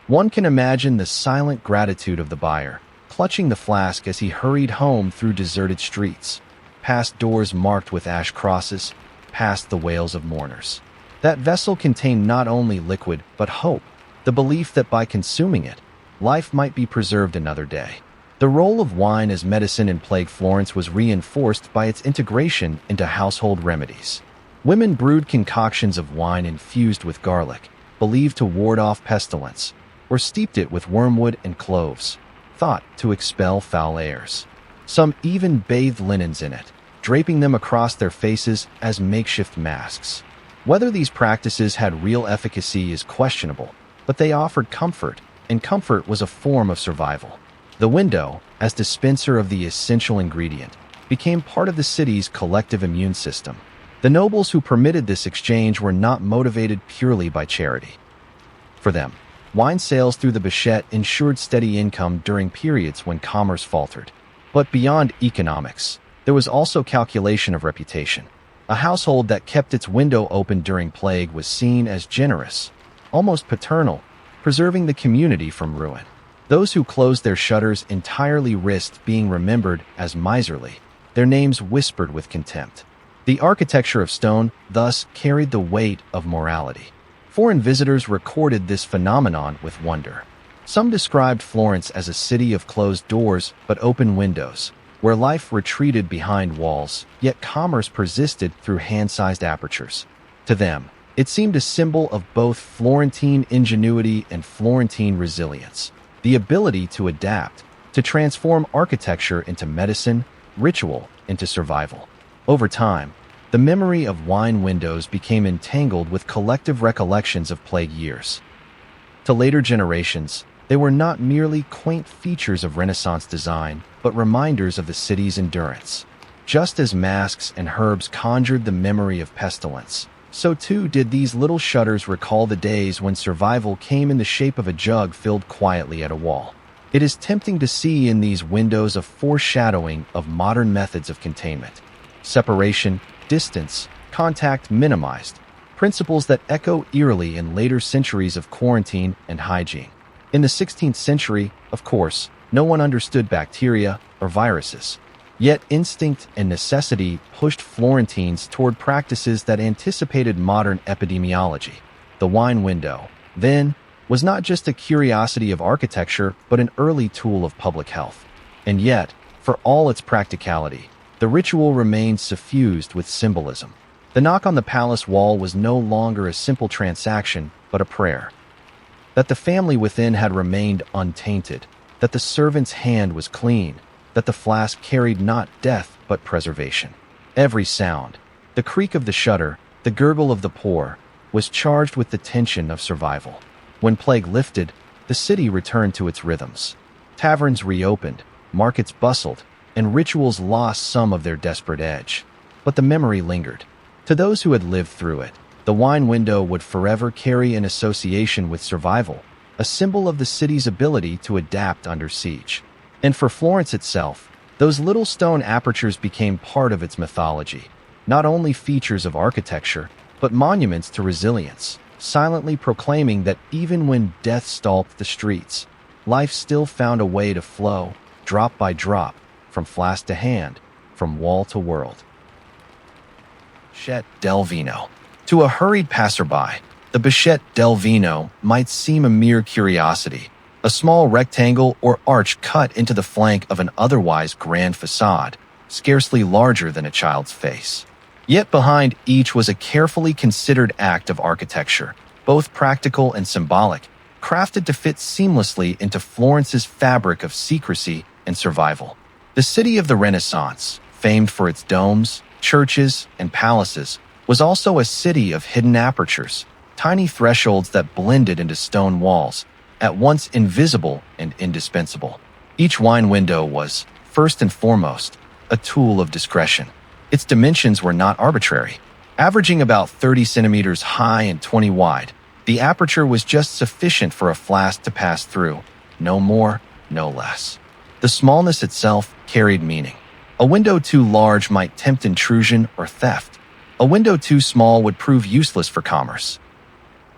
One can imagine the silent gratitude of the buyer, clutching the flask as he hurried home through deserted streets, past doors marked with ash crosses, past the wails of mourners. That vessel contained not only liquid, but hope, the belief that by consuming it, life might be preserved another day. The role of wine as medicine in plague Florence was reinforced by its integration into household remedies. Women brewed concoctions of wine infused with garlic, believed to ward off pestilence, or steeped it with wormwood and cloves, thought to expel foul airs. Some even bathed linens in it, draping them across their faces as makeshift masks. Whether these practices had real efficacy is questionable, but they offered comfort, and comfort was a form of survival. The window, as dispenser of the essential ingredient, became part of the city's collective immune system. The nobles who permitted this exchange were not motivated purely by charity. For them, wine sales through the Bichette ensured steady income during periods when commerce faltered. But beyond economics, there was also calculation of reputation. A household that kept its window open during plague was seen as generous, almost paternal, preserving the community from ruin. Those who closed their shutters entirely risked being remembered as miserly, their names whispered with contempt. The architecture of stone thus carried the weight of morality. Foreign visitors recorded this phenomenon with wonder. Some described Florence as a city of closed doors but open windows, where life retreated behind walls, yet commerce persisted through hand-sized apertures. To them, it seemed a symbol of both Florentine ingenuity and Florentine resilience, the ability to adapt, to transform architecture into medicine, ritual into survival. Over time, the memory of wine windows became entangled with collective recollections of plague years. To later generations, they were not merely quaint features of Renaissance design, but reminders of the city's endurance. Just as masks and herbs conjured the memory of pestilence, so too did these little shutters recall the days when survival came in the shape of a jug filled quietly at a wall. It is tempting to see in these windows a foreshadowing of modern methods of containment. Separation, distance, contact minimized, principles that echo eerily in later centuries of quarantine and hygiene. In the 16th century, of course, no one understood bacteria or viruses. Yet instinct and necessity pushed Florentines toward practices that anticipated modern epidemiology. The wine window, then, was not just a curiosity of architecture, but an early tool of public health. And yet, for all its practicality, the ritual remained suffused with symbolism. The knock on the palace wall was no longer a simple transaction, but a prayer. That the family within had remained untainted, that the servant's hand was clean, that the flask carried not death but preservation. Every sound, the creak of the shutter, the gurgle of the pour, was charged with the tension of survival. When plague lifted, the city returned to its rhythms. Taverns reopened, markets bustled, and rituals lost some of their desperate edge. But the memory lingered. To those who had lived through it, the wine window would forever carry an association with survival, a symbol of the city's ability to adapt under siege. And for Florence itself, those little stone apertures became part of its mythology, not only features of architecture, but monuments to resilience, silently proclaiming that even when death stalked the streets, life still found a way to flow, drop by drop, from flask to hand, from wall to world. Bichette del Vino. To a hurried passerby, the Bichette del Vino might seem a mere curiosity, a small rectangle or arch cut into the flank of an otherwise grand facade, scarcely larger than a child's face. Yet behind each was a carefully considered act of architecture, both practical and symbolic, crafted to fit seamlessly into Florence's fabric of secrecy and survival. The city of the Renaissance, famed for its domes, churches, and palaces, was also a city of hidden apertures, tiny thresholds that blended into stone walls, at once invisible and indispensable. Each wine window was, first and foremost, a tool of discretion. Its dimensions were not arbitrary. Averaging about 30 centimeters high and 20 wide, the aperture was just sufficient for a flask to pass through, no more, no less. The smallness itself carried meaning. A window too large might tempt intrusion or theft. A window too small would prove useless for commerce.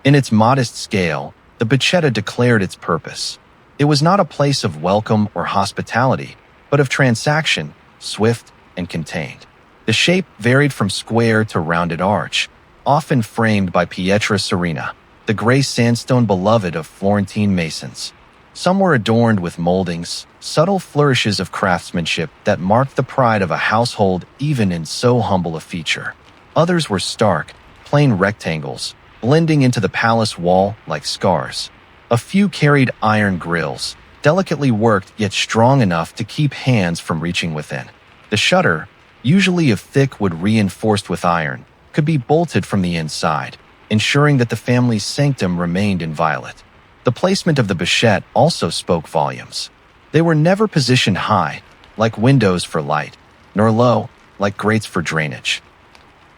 In its modest scale, the Bicetta declared its purpose. It was not a place of welcome or hospitality, but of transaction, swift and contained. The shape varied from square to rounded arch, often framed by Pietra Serena, the gray sandstone beloved of Florentine masons. Some were adorned with moldings, subtle flourishes of craftsmanship that marked the pride of a household even in so humble a feature. Others were stark, plain rectangles, blending into the palace wall like scars. A few carried iron grills, delicately worked yet strong enough to keep hands from reaching within. The shutter, usually of thick wood reinforced with iron, could be bolted from the inside, ensuring that the family's sanctum remained inviolate. The placement of the Bichette also spoke volumes. They were never positioned high, like windows for light, nor low, like grates for drainage.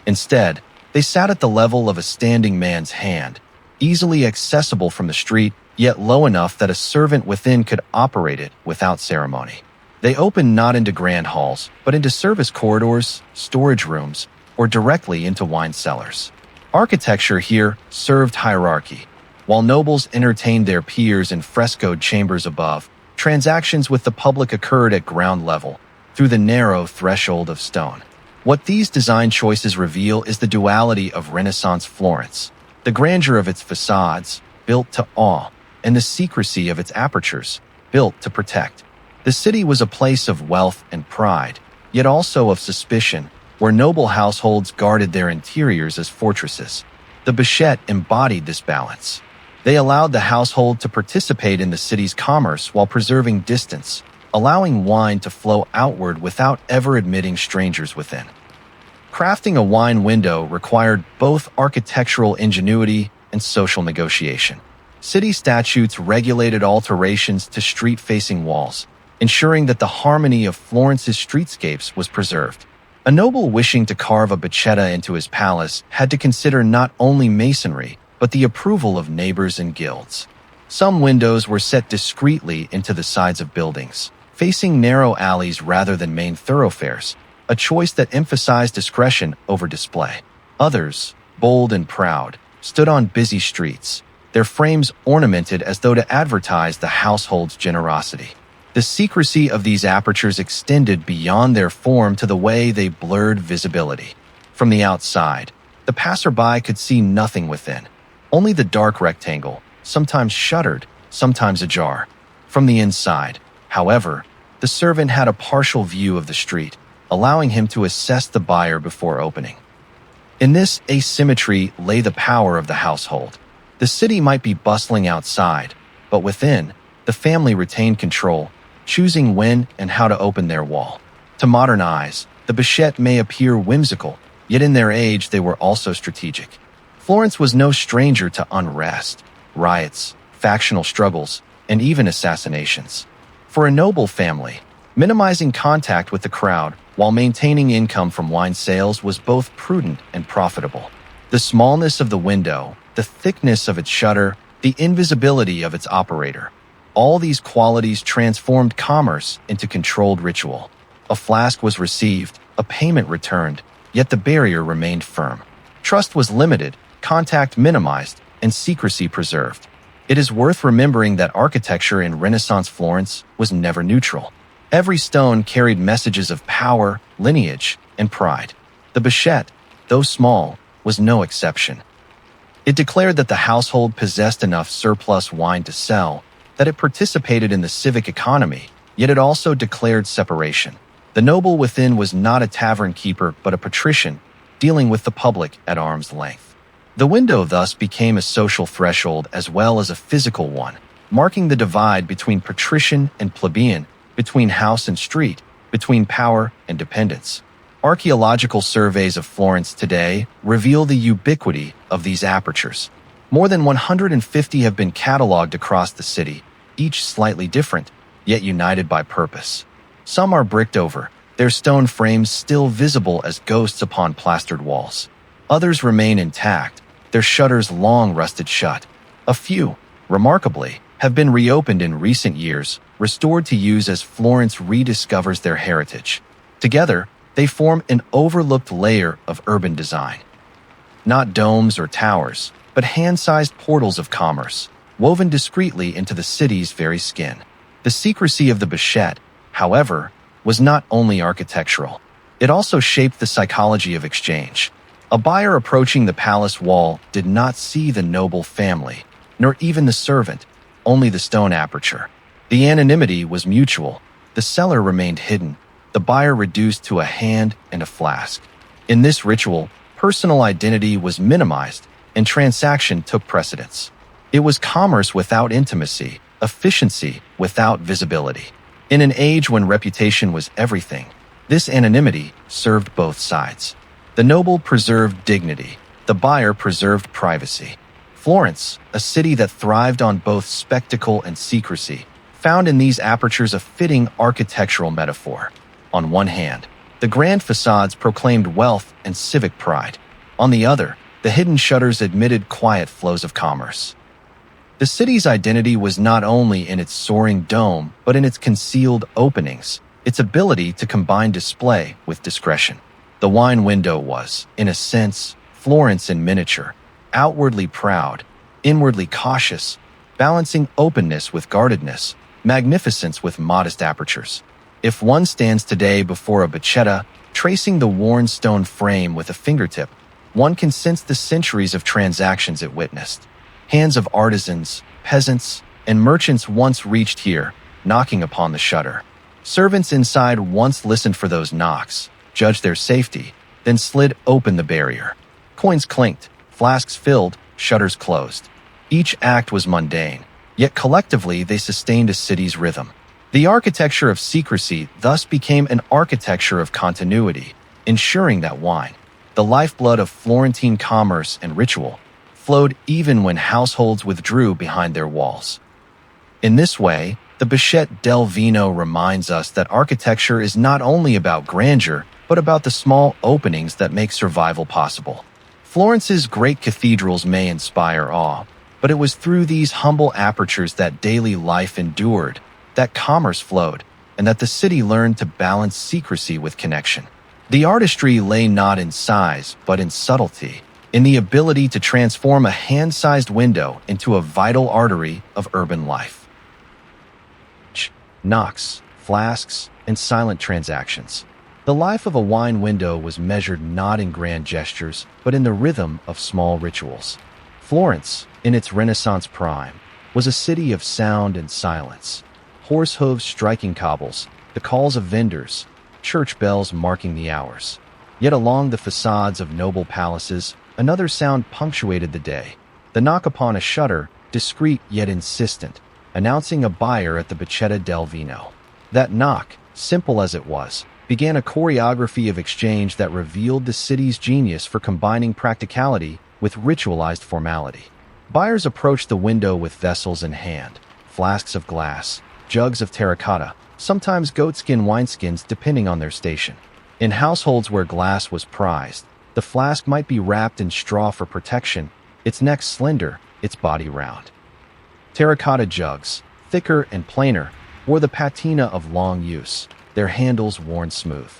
Instead, they sat at the level of a standing man's hand, easily accessible from the street, yet low enough that a servant within could operate it without ceremony. They opened not into grand halls, but into service corridors, storage rooms, or directly into wine cellars. Architecture here served hierarchy. While nobles entertained their peers in frescoed chambers above, transactions with the public occurred at ground level, through the narrow threshold of stone. What these design choices reveal is the duality of Renaissance Florence, the grandeur of its facades, built to awe, and the secrecy of its apertures, built to protect. The city was a place of wealth and pride, yet also of suspicion, where noble households guarded their interiors as fortresses. The Bichette embodied this balance. They allowed the household to participate in the city's commerce while preserving distance, allowing wine to flow outward without ever admitting strangers within. Crafting a wine window required both architectural ingenuity and social negotiation. City statutes regulated alterations to street-facing walls, ensuring that the harmony of Florence's streetscapes was preserved. A noble wishing to carve a Bicetta into his palace had to consider not only masonry, but the approval of neighbors and guilds. Some windows were set discreetly into the sides of buildings, facing narrow alleys rather than main thoroughfares, a choice that emphasized discretion over display. Others, bold and proud, stood on busy streets, their frames ornamented as though to advertise the household's generosity. The secrecy of these apertures extended beyond their form to the way they blurred visibility. From the outside, the passerby could see nothing within, only the dark rectangle, sometimes shuttered, sometimes ajar. From the inside, however, the servant had a partial view of the street, allowing him to assess the buyer before opening. In this asymmetry lay the power of the household. The city might be bustling outside, but within, the family retained control, choosing when and how to open their wall. To modern eyes, the Bichette may appear whimsical, yet in their age they were also strategic. Florence was no stranger to unrest, riots, factional struggles, and even assassinations. For a noble family, minimizing contact with the crowd while maintaining income from wine sales was both prudent and profitable. The smallness of the window, the thickness of its shutter, the invisibility of its operator, all these qualities transformed commerce into controlled ritual. A flask was received, a payment returned, yet the barrier remained firm. Trust was limited, contact minimized, and secrecy preserved. It is worth remembering that architecture in Renaissance Florence was never neutral. Every stone carried messages of power, lineage, and pride. The Bichette, though small, was no exception. It declared that the household possessed enough surplus wine to sell, that it participated in the civic economy, yet it also declared separation. The noble within was not a tavern keeper but a patrician, dealing with the public at arm's length. The window thus became a social threshold as well as a physical one, marking the divide between patrician and plebeian, between house and street, between power and dependence. Archaeological surveys of Florence today reveal the ubiquity of these apertures. More than 150 have been cataloged across the city, each slightly different, yet united by purpose. Some are bricked over, their stone frames still visible as ghosts upon plastered walls. Others remain intact, their shutters long rusted shut. A few, remarkably, have been reopened in recent years, restored to use as Florence rediscovers their heritage. Together, they form an overlooked layer of urban design. Not domes or towers, but hand-sized portals of commerce. woven discreetly into the city's very skin. The secrecy of the Bichette, however, was not only architectural. It also shaped the psychology of exchange. A buyer approaching the palace wall did not see the noble family, nor even the servant, only the stone aperture. The anonymity was mutual. The seller remained hidden, the buyer reduced to a hand and a flask. In this ritual, personal identity was minimized, and transaction took precedence. It was commerce without intimacy, efficiency without visibility. In an age when reputation was everything, this anonymity served both sides. The noble preserved dignity, the buyer preserved privacy. Florence, a city that thrived on both spectacle and secrecy, found in these apertures a fitting architectural metaphor. On one hand, the grand facades proclaimed wealth and civic pride. On the other, the hidden shutters admitted quiet flows of commerce. The city's identity was not only in its soaring dome, but in its concealed openings, its ability to combine display with discretion. The wine window was, in a sense, Florence in miniature, outwardly proud, inwardly cautious, balancing openness with guardedness, magnificence with modest apertures. If one stands today before a Bichetta, tracing the worn stone frame with a fingertip, one can sense the centuries of transactions it witnessed. Hands of artisans, peasants, and merchants once reached here, knocking upon the shutter. Servants inside once listened for those knocks, judged their safety, then slid open the barrier. Coins clinked, flasks filled, shutters closed. Each act was mundane, yet collectively they sustained a city's rhythm. The architecture of secrecy thus became an architecture of continuity, ensuring that wine, the lifeblood of Florentine commerce and ritual, flowed even when households withdrew behind their walls. In this way, the Bichette del Vino reminds us that architecture is not only about grandeur, but about the small openings that make survival possible. Florence's great cathedrals may inspire awe, but it was through these humble apertures that daily life endured, that commerce flowed, and that the city learned to balance secrecy with connection. The artistry lay not in size, but in subtlety, in the ability to transform a hand-sized window into a vital artery of urban life. Knocks, flasks, and silent transactions. The life of a wine window was measured not in grand gestures, but in the rhythm of small rituals. Florence, in its Renaissance prime, was a city of sound and silence. Horse hooves striking cobbles, the calls of vendors, church bells marking the hours. Yet along the facades of noble palaces, another sound punctuated the day. The knock upon a shutter, discreet yet insistent, announcing a buyer at the Bichetta del Vino. That knock, simple as it was, began a choreography of exchange that revealed the city's genius for combining practicality with ritualized formality. Buyers approached the window with vessels in hand, flasks of glass, jugs of terracotta, sometimes goatskin wineskins depending on their station. In households where glass was prized, the flask might be wrapped in straw for protection, its neck slender, its body round. Terracotta jugs, thicker and plainer, wore the patina of long use, their handles worn smooth.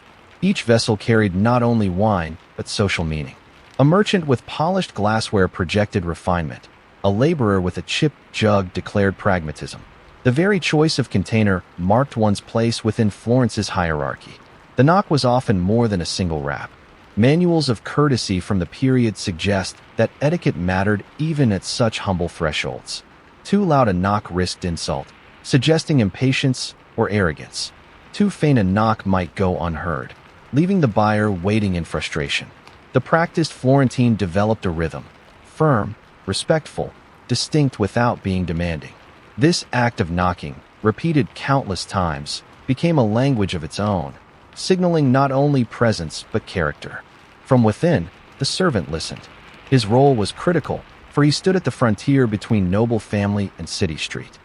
Each vessel carried not only wine, but social meaning. A merchant with polished glassware projected refinement. A laborer with a chipped jug declared pragmatism. The very choice of container marked one's place within Florence's hierarchy. The knock was often more than a single rap. Manuals of courtesy from the period suggest that etiquette mattered even at such humble thresholds. Too loud a knock risked insult, suggesting impatience or arrogance. Too faint a knock might go unheard, leaving the buyer waiting in frustration. The practiced Florentine developed a rhythm, firm, respectful, distinct without being demanding. This act of knocking, repeated countless times, became a language of its own, signaling not only presence but character. From within, the servant listened. His role was critical, for he stood at the frontier between noble family and city street.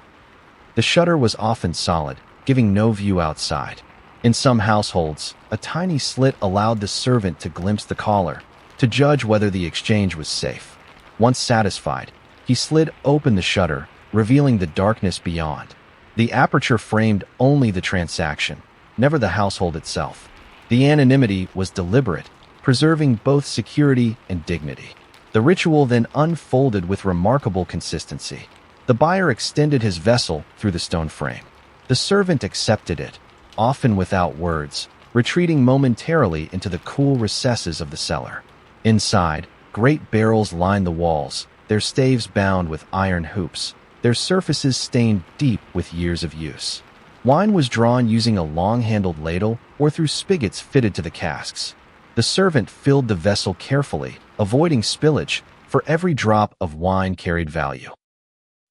The shutter was often solid, giving no view outside. In some households, a tiny slit allowed the servant to glimpse the caller, to judge whether the exchange was safe. Once satisfied, he slid open the shutter, revealing the darkness beyond. The aperture framed only the transaction, never the household itself. The anonymity was deliberate, preserving both security and dignity. The ritual then unfolded with remarkable consistency. The buyer extended his vessel through the stone frame. The servant accepted it, often without words, retreating momentarily into the cool recesses of the cellar. Inside, great barrels lined the walls, their staves bound with iron hoops, their surfaces stained deep with years of use. Wine was drawn using a long-handled ladle or through spigots fitted to the casks. The servant filled the vessel carefully, avoiding spillage, for every drop of wine carried value.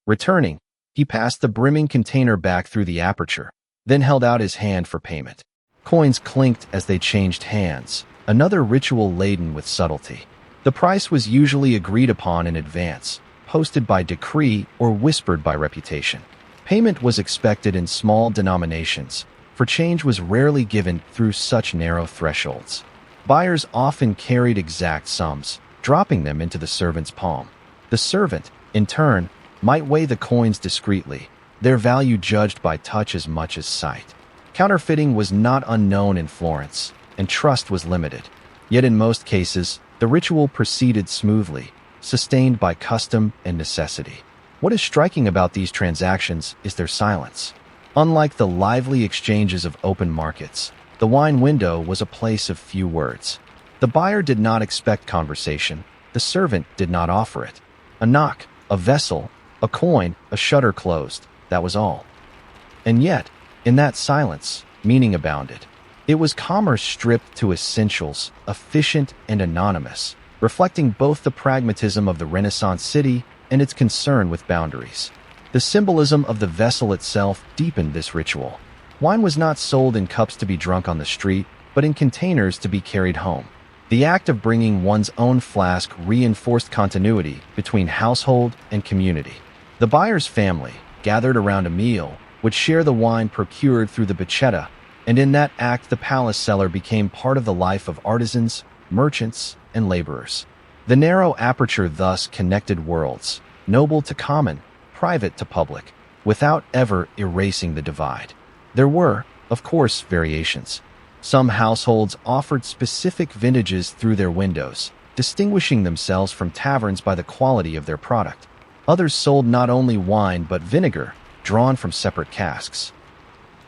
Returning, he passed the brimming container back through the aperture, then held out his hand for payment. Coins clinked as they changed hands, another ritual laden with subtlety. The price was usually agreed upon in advance, posted by decree or whispered by reputation. Payment was expected in small denominations, for change was rarely given through such narrow thresholds. Buyers often carried exact sums, dropping them into the servant's palm. The servant, in turn, might weigh the coins discreetly, their value judged by touch as much as sight. Counterfeiting was not unknown in Florence, and trust was limited. Yet in most cases, the ritual proceeded smoothly, sustained by custom and necessity. What is striking about these transactions is their silence. Unlike the lively exchanges of open markets, the wine window was a place of few words. The buyer did not expect conversation, the servant did not offer it. A knock, a vessel, a coin, a shutter closed, that was all. And yet, in that silence, meaning abounded. It was commerce stripped to essentials, efficient and anonymous, reflecting both the pragmatism of the Renaissance city and its concern with boundaries. The symbolism of the vessel itself deepened this ritual. Wine was not sold in cups to be drunk on the street, but in containers to be carried home. The act of bringing one's own flask reinforced continuity between household and community. The buyer's family, gathered around a meal, would share the wine procured through the boccetta, and in that act the palace cellar became part of the life of artisans, merchants, and laborers. The narrow aperture thus connected worlds, noble to common, private to public, without ever erasing the divide. There were, of course, variations. Some households offered specific vintages through their windows, distinguishing themselves from taverns by the quality of their product. Others sold not only wine but vinegar, drawn from separate casks.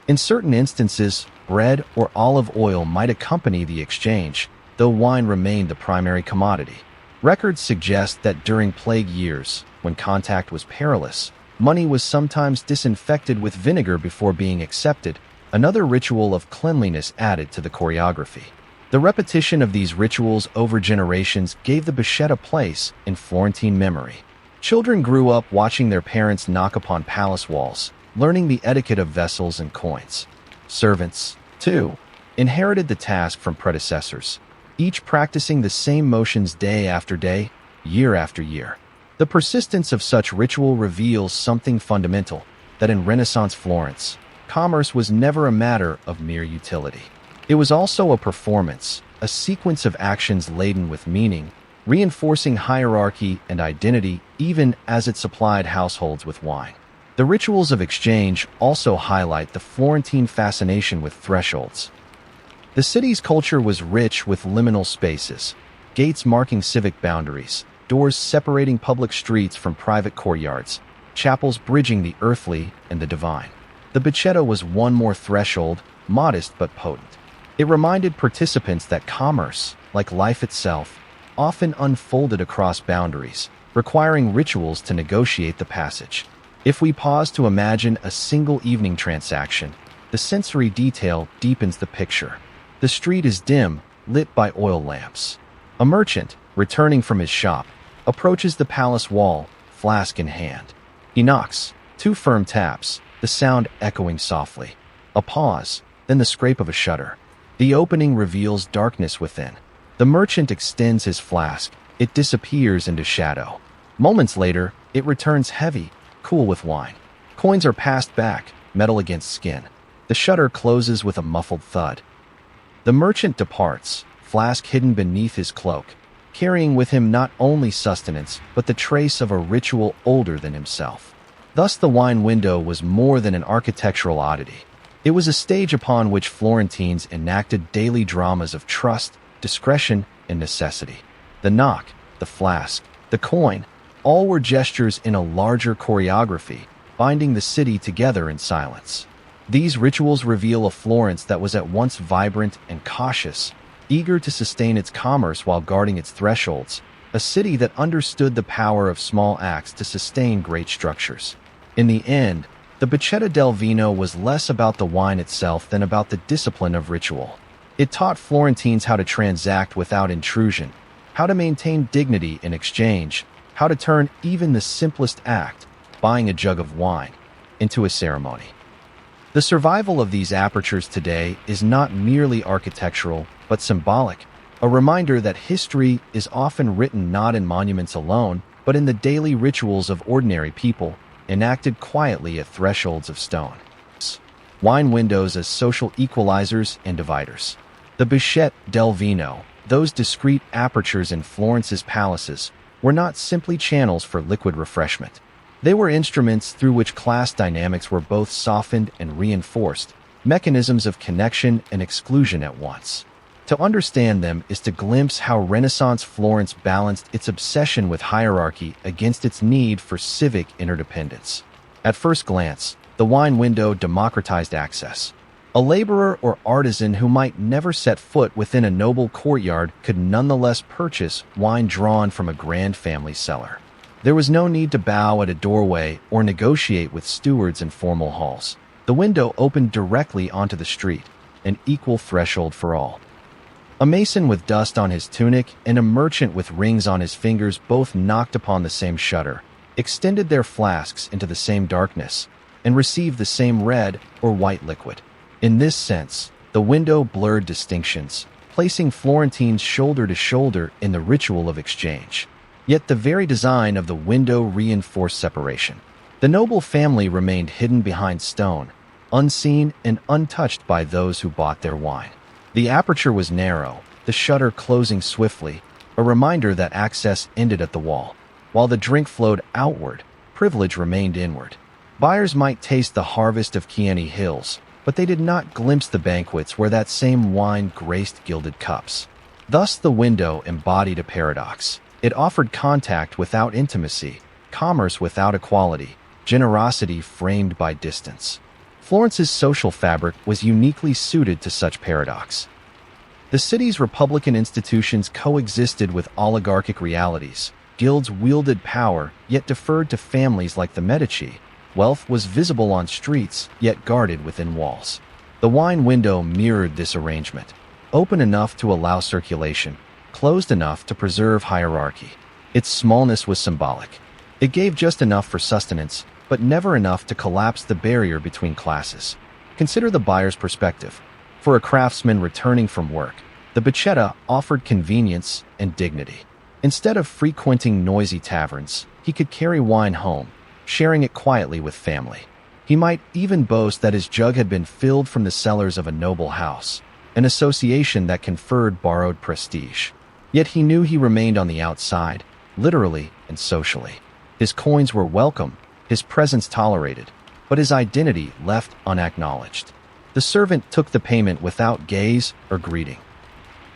In certain instances, bread or olive oil might accompany the exchange, though wine remained the primary commodity. Records suggest that during plague years, when contact was perilous, money was sometimes disinfected with vinegar before being accepted, another ritual of cleanliness added to the choreography. The repetition of these rituals over generations gave the boccetta a place in Florentine memory. Children grew up watching their parents knock upon palace walls, learning the etiquette of vessels and coins. Servants, too, inherited the task from predecessors, each practicing the same motions day after day, year after year. The persistence of such ritual reveals something fundamental, that in Renaissance Florence, commerce was never a matter of mere utility. It was also a performance, a sequence of actions laden with meaning, reinforcing hierarchy and identity even as it supplied households with wine. The rituals of exchange also highlight the Florentine fascination with thresholds. The city's culture was rich with liminal spaces, gates marking civic boundaries, doors separating public streets from private courtyards, chapels bridging the earthly and the divine. The boccetta was one more threshold, modest but potent. It reminded participants that commerce, like life itself, often unfolded across boundaries, requiring rituals to negotiate the passage. If we pause to imagine a single evening transaction, the sensory detail deepens the picture. The street is dim, lit by oil lamps. A merchant, returning from his shop, approaches the palace wall, flask in hand. He knocks, 2 firm taps, the sound echoing softly. A pause, then the scrape of a shutter. The opening reveals darkness within. The merchant extends his flask. It disappears into shadow. Moments later, it returns heavy, cool with wine. Coins are passed back, metal against skin. The shutter closes with a muffled thud. The merchant departs, flask hidden beneath his cloak, carrying with him not only sustenance, but the trace of a ritual older than himself. Thus the wine window was more than an architectural oddity. It was a stage upon which Florentines enacted daily dramas of trust, discretion, and necessity. The knock, the flask, the coin, All were gestures in a larger choreography, binding the city together in silence. These rituals reveal a Florence that was at once vibrant and cautious, eager to sustain its commerce while guarding its thresholds, a city that understood the power of small acts to sustain great structures. In the end, the Baccetta del Vino was less about the wine itself than about the discipline of ritual. It taught Florentines how to transact without intrusion, how to maintain dignity in exchange, how to turn even the simplest act, buying a jug of wine, into a ceremony. The survival of these apertures today is not merely architectural, but symbolic, a reminder that history is often written not in monuments alone, but in the daily rituals of ordinary people, enacted quietly at thresholds of stone. Wine windows as social equalizers and dividers. The Baccetta del Vino, those discreet apertures in Florence's palaces, were not simply channels for liquid refreshment. They were instruments through which class dynamics were both softened and reinforced, mechanisms of connection and exclusion at once. To understand them is to glimpse how Renaissance Florence balanced its obsession with hierarchy against its need for civic interdependence. At first glance, the wine window democratized access. A laborer or artisan who might never set foot within a noble courtyard could nonetheless purchase wine drawn from a grand family cellar. There was no need to bow at a doorway or negotiate with stewards in formal halls. The window opened directly onto the street, an equal threshold for all. A mason with dust on his tunic and a merchant with rings on his fingers both knocked upon the same shutter, extended their flasks into the same darkness, and received the same red or white liquid. In this sense, the window blurred distinctions, placing Florentines shoulder to shoulder in the ritual of exchange. Yet the very design of the window reinforced separation. The noble family remained hidden behind stone, unseen and untouched by those who bought their wine. The aperture was narrow, the shutter closing swiftly, a reminder that access ended at the wall. While the drink flowed outward, privilege remained inward. Buyers might taste the harvest of Chianti Hills, but they did not glimpse the banquets where that same wine graced gilded cups. Thus the window embodied a paradox. It offered contact without intimacy, commerce without equality, generosity framed by distance. Florence's social fabric was uniquely suited to such paradox. The city's republican institutions coexisted with oligarchic realities. Guilds wielded power, yet deferred to families like the Medici. Wealth was visible on streets, yet guarded within walls. The wine window mirrored this arrangement, open enough to allow circulation, closed enough to preserve hierarchy. Its smallness was symbolic. It gave just enough for sustenance, but never enough to collapse the barrier between classes. Consider the buyer's perspective. For a craftsman returning from work, the Baccetta offered convenience and dignity. Instead of frequenting noisy taverns, he could carry wine home, sharing it quietly with family. He might even boast that his jug had been filled from the cellars of a noble house, an association that conferred borrowed prestige. Yet he knew he remained on the outside, literally and socially. His coins were welcome, his presence tolerated, but his identity left unacknowledged. The servant took the payment without gaze or greeting.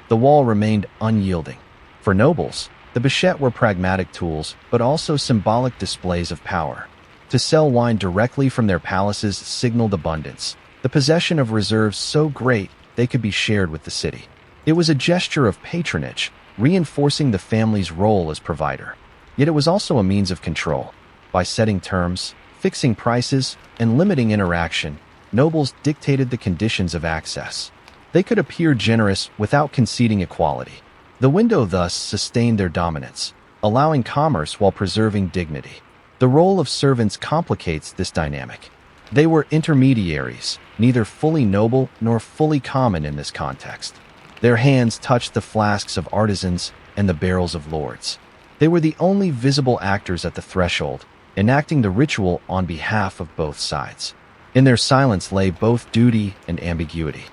The wall remained unyielding. For nobles, the Baccetta were pragmatic tools, but also symbolic displays of power. To sell wine directly from their palaces signaled abundance, the possession of reserves so great they could be shared with the city. It was a gesture of patronage, reinforcing the family's role as provider. Yet it was also a means of control. By setting terms, fixing prices, and limiting interaction, nobles dictated the conditions of access. They could appear generous without conceding equality. The window thus sustained their dominance, allowing commerce while preserving dignity. The role of servants complicates this dynamic. They were intermediaries, neither fully noble nor fully common in this context. Their hands touched the flasks of artisans and the barrels of lords. They were the only visible actors at the threshold, enacting the ritual on behalf of both sides. In their silence lay both duty and ambiguity.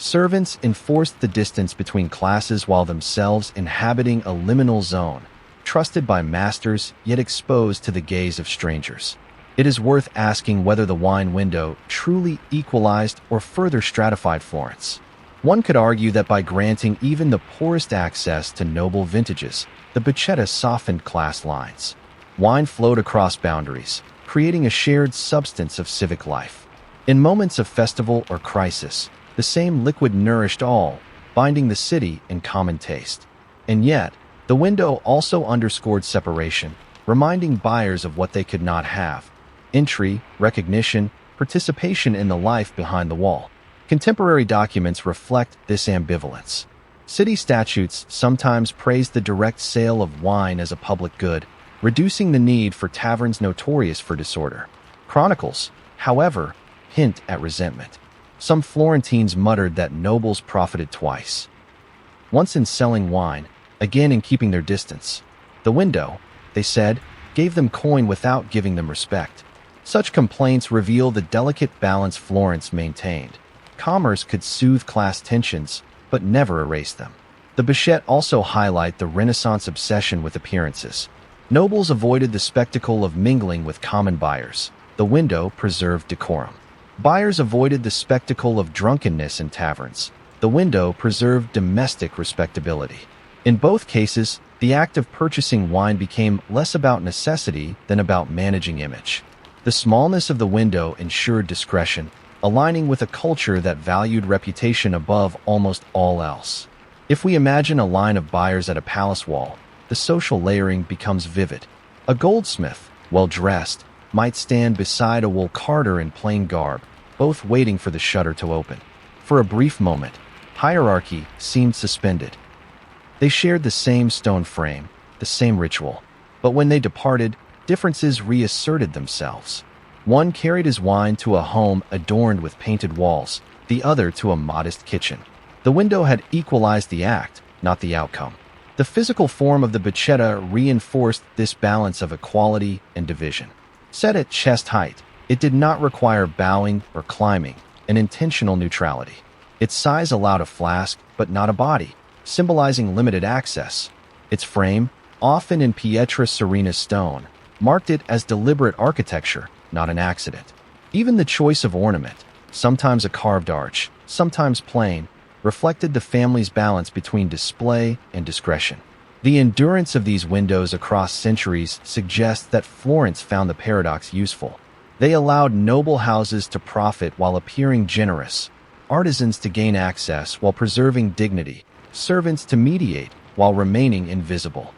Servants enforced the distance between classes while themselves inhabiting a liminal zone, trusted by masters yet exposed to the gaze of strangers. It is worth asking whether the wine window truly equalized or further stratified Florence. One could argue that by granting even the poorest access to noble vintages, the Baccetta softened class lines. Wine flowed across boundaries, creating a shared substance of civic life. In moments of festival or crisis, the same liquid nourished all, binding the city in common taste. And yet, the window also underscored separation, reminding buyers of what they could not have: entry, recognition, participation in the life behind the wall. Contemporary documents reflect this ambivalence. City statutes sometimes praise the direct sale of wine as a public good, reducing the need for taverns notorious for disorder. Chronicles, however, hint at resentment. Some Florentines muttered that nobles profited twice: once in selling wine, again in keeping their distance. The window, they said, gave them coin without giving them respect. Such complaints reveal the delicate balance Florence maintained. Commerce could soothe class tensions, but never erase them. The Bichette also highlight the Renaissance obsession with appearances. Nobles avoided the spectacle of mingling with common buyers. The window preserved decorum. Buyers avoided the spectacle of drunkenness in taverns. The window preserved domestic respectability. In both cases, the act of purchasing wine became less about necessity than about managing image. The smallness of the window ensured discretion, aligning with a culture that valued reputation above almost all else. If we imagine a line of buyers at a palace wall, the social layering becomes vivid. A goldsmith, well-dressed, might stand beside a wool carder in plain garb, both waiting for the shutter to open. For a brief moment, hierarchy seemed suspended. They shared the same stone frame, the same ritual, but when they departed, differences reasserted themselves. One carried his wine to a home adorned with painted walls, the other to a modest kitchen. The window had equalized the act, not the outcome. The physical form of the Bichetta reinforced this balance of equality and division. Set at chest height, it did not require bowing or climbing, an intentional neutrality. Its size allowed a flask, but not a body, symbolizing limited access. Its frame, often in pietra serena stone, marked it as deliberate architecture, not an accident. Even the choice of ornament, sometimes a carved arch, sometimes plain, reflected the family's balance between display and discretion. The endurance of these windows across centuries suggests that Florence found the paradox useful. They allowed noble houses to profit while appearing generous, artisans to gain access while preserving dignity, servants to mediate while remaining invisible.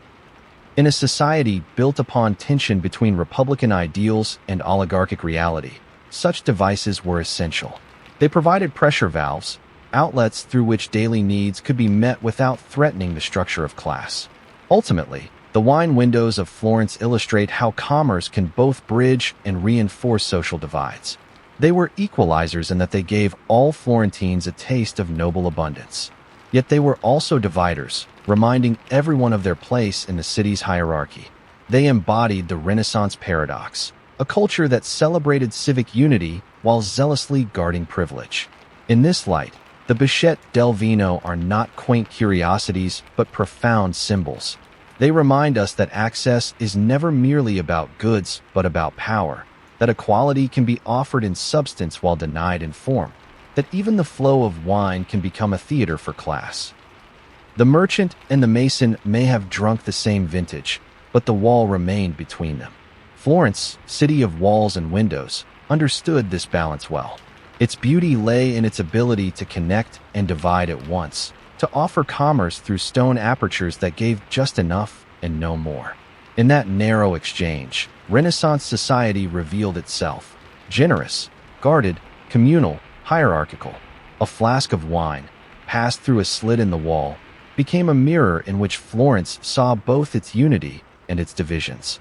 In a society built upon tension between republican ideals and oligarchic reality, such devices were essential. They provided pressure valves, outlets through which daily needs could be met without threatening the structure of class. Ultimately, the wine windows of Florence illustrate how commerce can both bridge and reinforce social divides. They were equalizers in that they gave all Florentines a taste of noble abundance. Yet they were also dividers, reminding everyone of their place in the city's hierarchy. They embodied the Renaissance paradox, a culture that celebrated civic unity while zealously guarding privilege. In this light, the Bichette del Vino are not quaint curiosities but profound symbols. They remind us that access is never merely about goods but about power, that equality can be offered in substance while denied in form, that even the flow of wine can become a theater for class. The merchant and the mason may have drunk the same vintage, but the wall remained between them. Florence, city of walls and windows, understood this balance well. Its beauty lay in its ability to connect and divide at once, to offer commerce through stone apertures that gave just enough and no more. In that narrow exchange, Renaissance society revealed itself: generous, guarded, communal, hierarchical. A flask of wine, passed through a slit in the wall, became a mirror in which Florence saw both its unity and its divisions.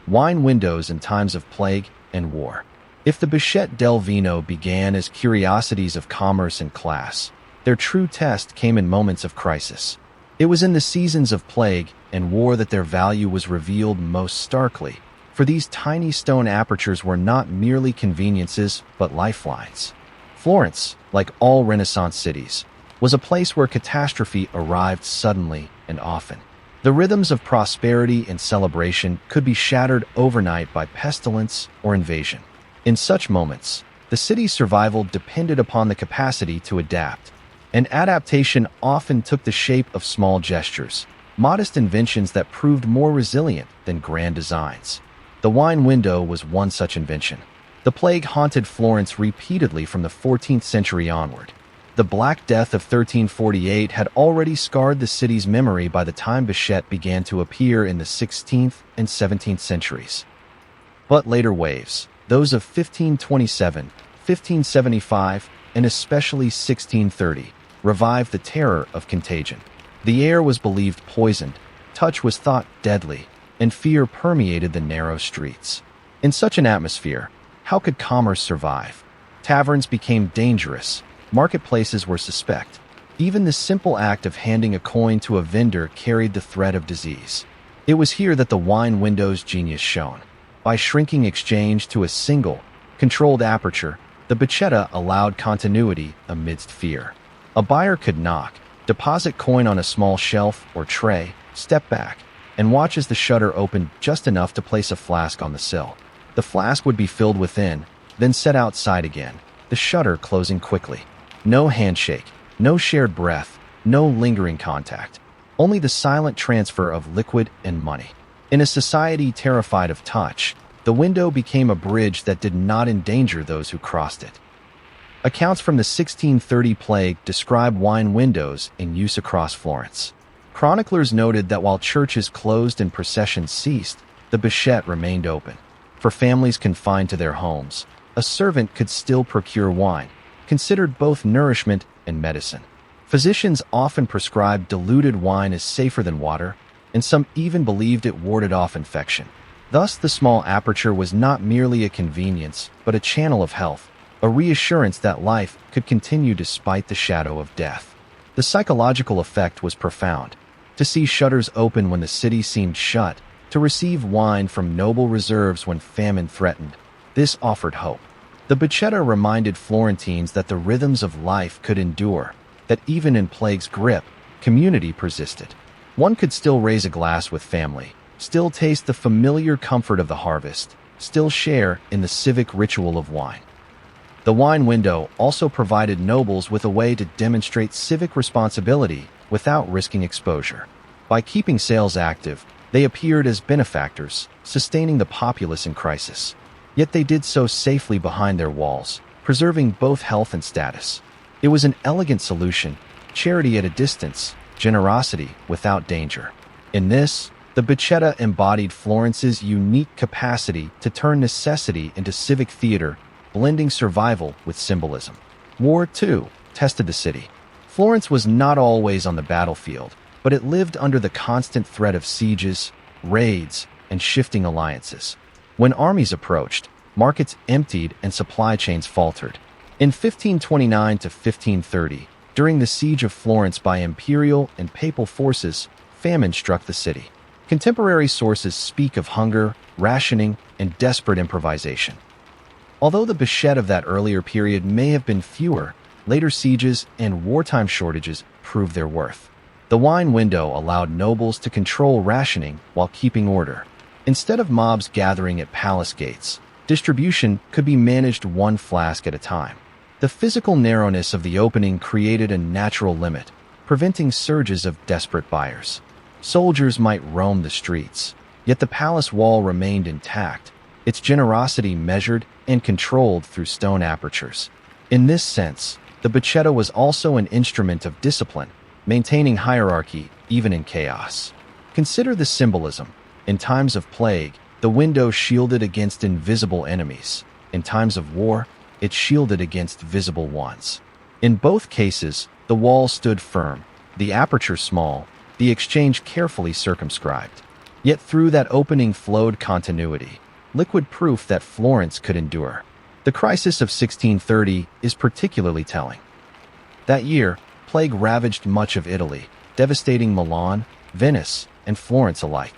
Wine windows in times of plague and war. If the Bichette del Vino began as curiosities of commerce and class, their true test came in moments of crisis. It was in the seasons of plague and war that their value was revealed most starkly, for these tiny stone apertures were not merely conveniences but lifelines. Florence, like all Renaissance cities, was a place where catastrophe arrived suddenly and often. The rhythms of prosperity and celebration could be shattered overnight by pestilence or invasion. In such moments, the city's survival depended upon the capacity to adapt, and adaptation often took the shape of small gestures: modest inventions that proved more resilient than grand designs. The wine window was one such invention. The plague haunted Florence repeatedly from the 14th century onward. The Black Death of 1348 had already scarred the city's memory by the time Bichette began to appear in the 16th and 17th centuries. But later waves, those of 1527, 1575, and especially 1630, revived the terror of contagion. The air was believed poisoned, touch was thought deadly, and fear permeated the narrow streets. In such an atmosphere, how could commerce survive? Taverns became dangerous, marketplaces were suspect. Even the simple act of handing a coin to a vendor carried the threat of disease. It was here that the wine window's genius shone. By shrinking exchange to a single, controlled aperture, the Bichetta allowed continuity amidst fear. A buyer could knock, deposit coin on a small shelf or tray, step back, and watch as the shutter opened just enough to place a flask on the sill. The flask would be filled within, then set outside again, the shutter closing quickly. No handshake, no shared breath, no lingering contact. Only the silent transfer of liquid and money. In a society terrified of touch, the window became a bridge that did not endanger those who crossed it. Accounts from the 1630 plague describe wine windows in use across Florence. Chroniclers noted that while churches closed and processions ceased, the Bichette remained open. For families confined to their homes, a servant could still procure wine, considered both nourishment and medicine. Physicians often prescribed diluted wine as safer than water, and some even believed it warded off infection. Thus, the small aperture was not merely a convenience, but a channel of health, a reassurance that life could continue despite the shadow of death. The psychological effect was profound. To see shutters open when the city seemed shut, to receive wine from noble reserves when famine threatened, this offered hope. The Bichetta reminded Florentines that the rhythms of life could endure, that even in plague's grip, community persisted. One could still raise a glass with family, still taste the familiar comfort of the harvest, still share in the civic ritual of wine. The wine window also provided nobles with a way to demonstrate civic responsibility without risking exposure. By keeping sales active, they appeared as benefactors, sustaining the populace in crisis. Yet they did so safely behind their walls, preserving both health and status. It was an elegant solution, charity at a distance, generosity without danger. In this, the Bichetta embodied Florence's unique capacity to turn necessity into civic theater, blending survival with symbolism. War, too, tested the city. Florence was not always on the battlefield, but it lived under the constant threat of sieges, raids, and shifting alliances. When armies approached, markets emptied and supply chains faltered. In 1529 to 1530, during the siege of Florence by imperial and papal forces, famine struck the city. Contemporary sources speak of hunger, rationing, and desperate improvisation. Although the Bichette of that earlier period may have been fewer, later sieges and wartime shortages proved their worth. The wine window allowed nobles to control rationing while keeping order. Instead of mobs gathering at palace gates, distribution could be managed one flask at a time. The physical narrowness of the opening created a natural limit, preventing surges of desperate buyers. Soldiers might roam the streets, yet the palace wall remained intact, its generosity measured and controlled through stone apertures. In this sense, the Bichetta was also an instrument of discipline, maintaining hierarchy even in chaos. Consider the symbolism. In times of plague, the window shielded against invisible enemies. In times of war, it shielded against visible ones. In both cases, the wall stood firm, the aperture small, the exchange carefully circumscribed. Yet through that opening flowed continuity, liquid proof that Florence could endure. The crisis of 1630 is particularly telling. That year, plague ravaged much of Italy, devastating Milan, Venice, and Florence alike.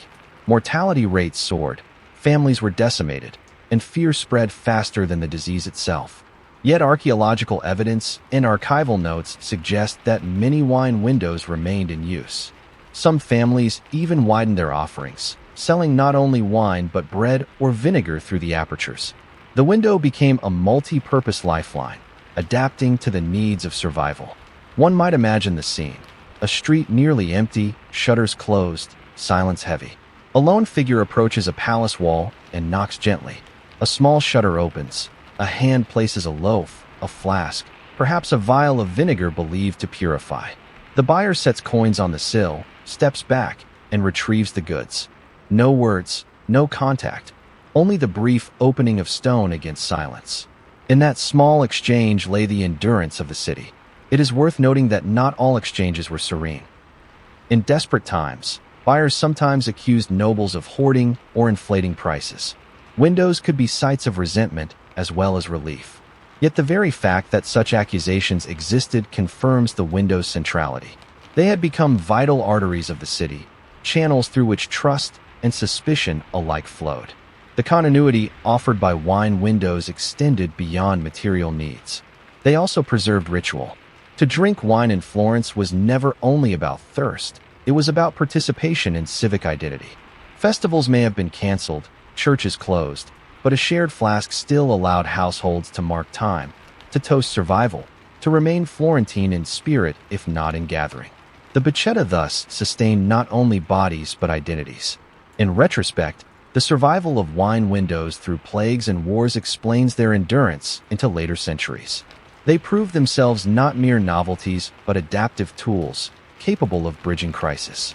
Mortality rates soared, families were decimated, and fear spread faster than the disease itself. Yet archaeological evidence and archival notes suggest that many wine windows remained in use. Some families even widened their offerings, selling not only wine but bread or vinegar through the apertures. The window became a multi-purpose lifeline, adapting to the needs of survival. One might imagine the scene. A street nearly empty, shutters closed, silence heavy. A lone figure approaches a palace wall and knocks gently. A small shutter opens. A hand places a loaf, a flask, perhaps a vial of vinegar believed to purify. The buyer sets coins on the sill, steps back, and retrieves the goods. No words, no contact, only the brief opening of stone against silence. In that small exchange lay the endurance of the city. It is worth noting that not all exchanges were serene. In desperate times, buyers sometimes accused nobles of hoarding or inflating prices. Windows could be sites of resentment as well as relief. Yet the very fact that such accusations existed confirms the window's centrality. They had become vital arteries of the city, channels through which trust and suspicion alike flowed. The continuity offered by wine windows extended beyond material needs. They also preserved ritual. To drink wine in Florence was never only about thirst, it was about participation in civic identity. Festivals may have been canceled, churches closed, but a shared flask still allowed households to mark time, to toast survival, to remain Florentine in spirit if not in gathering. The Bacchetta thus sustained not only bodies but identities. In retrospect, the survival of wine windows through plagues and wars explains their endurance into later centuries. They proved themselves not mere novelties but adaptive tools, capable of bridging crisis.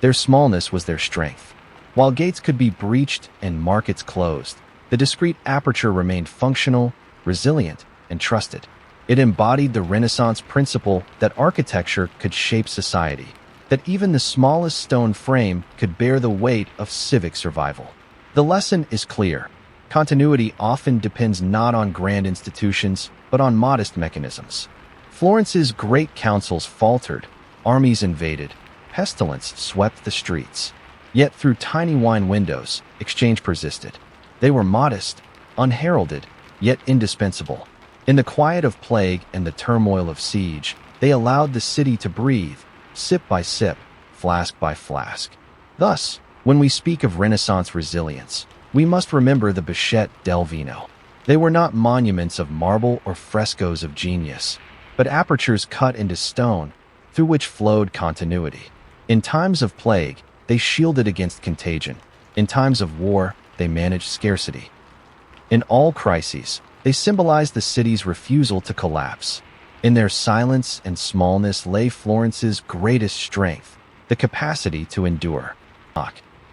Their smallness was their strength. While gates could be breached and markets closed, the discreet aperture remained functional, resilient, and trusted. It embodied the Renaissance principle that architecture could shape society, that even the smallest stone frame could bear the weight of civic survival. The lesson is clear. Continuity often depends not on grand institutions, but on modest mechanisms. Florence's great councils faltered, armies invaded, pestilence swept the streets. Yet through tiny wine windows, exchange persisted. They were modest, unheralded, yet indispensable. In the quiet of plague and the turmoil of siege, they allowed the city to breathe, sip by sip, flask by flask. Thus, when we speak of Renaissance resilience, we must remember the Bacchette del Vino. They were not monuments of marble or frescoes of genius, but apertures cut into stone, through which flowed continuity. In times of plague, they shielded against contagion. In times of war, they managed scarcity. In all crises, they symbolized the city's refusal to collapse. In their silence and smallness lay Florence's greatest strength, the capacity to endure.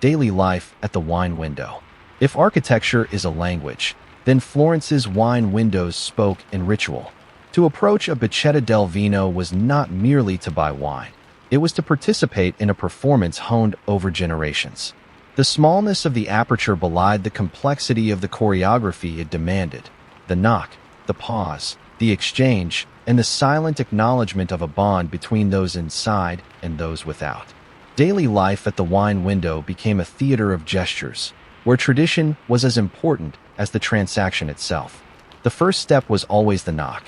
Daily life at the wine window. If architecture is a language, then Florence's wine windows spoke in ritual. To approach a Bacchetta del Vino was not merely to buy wine. It was to participate in a performance honed over generations. The smallness of the aperture belied the complexity of the choreography it demanded. The knock, the pause, the exchange, and the silent acknowledgement of a bond between those inside and those without. Daily life at the wine window became a theater of gestures, where tradition was as important as the transaction itself. The first step was always the knock.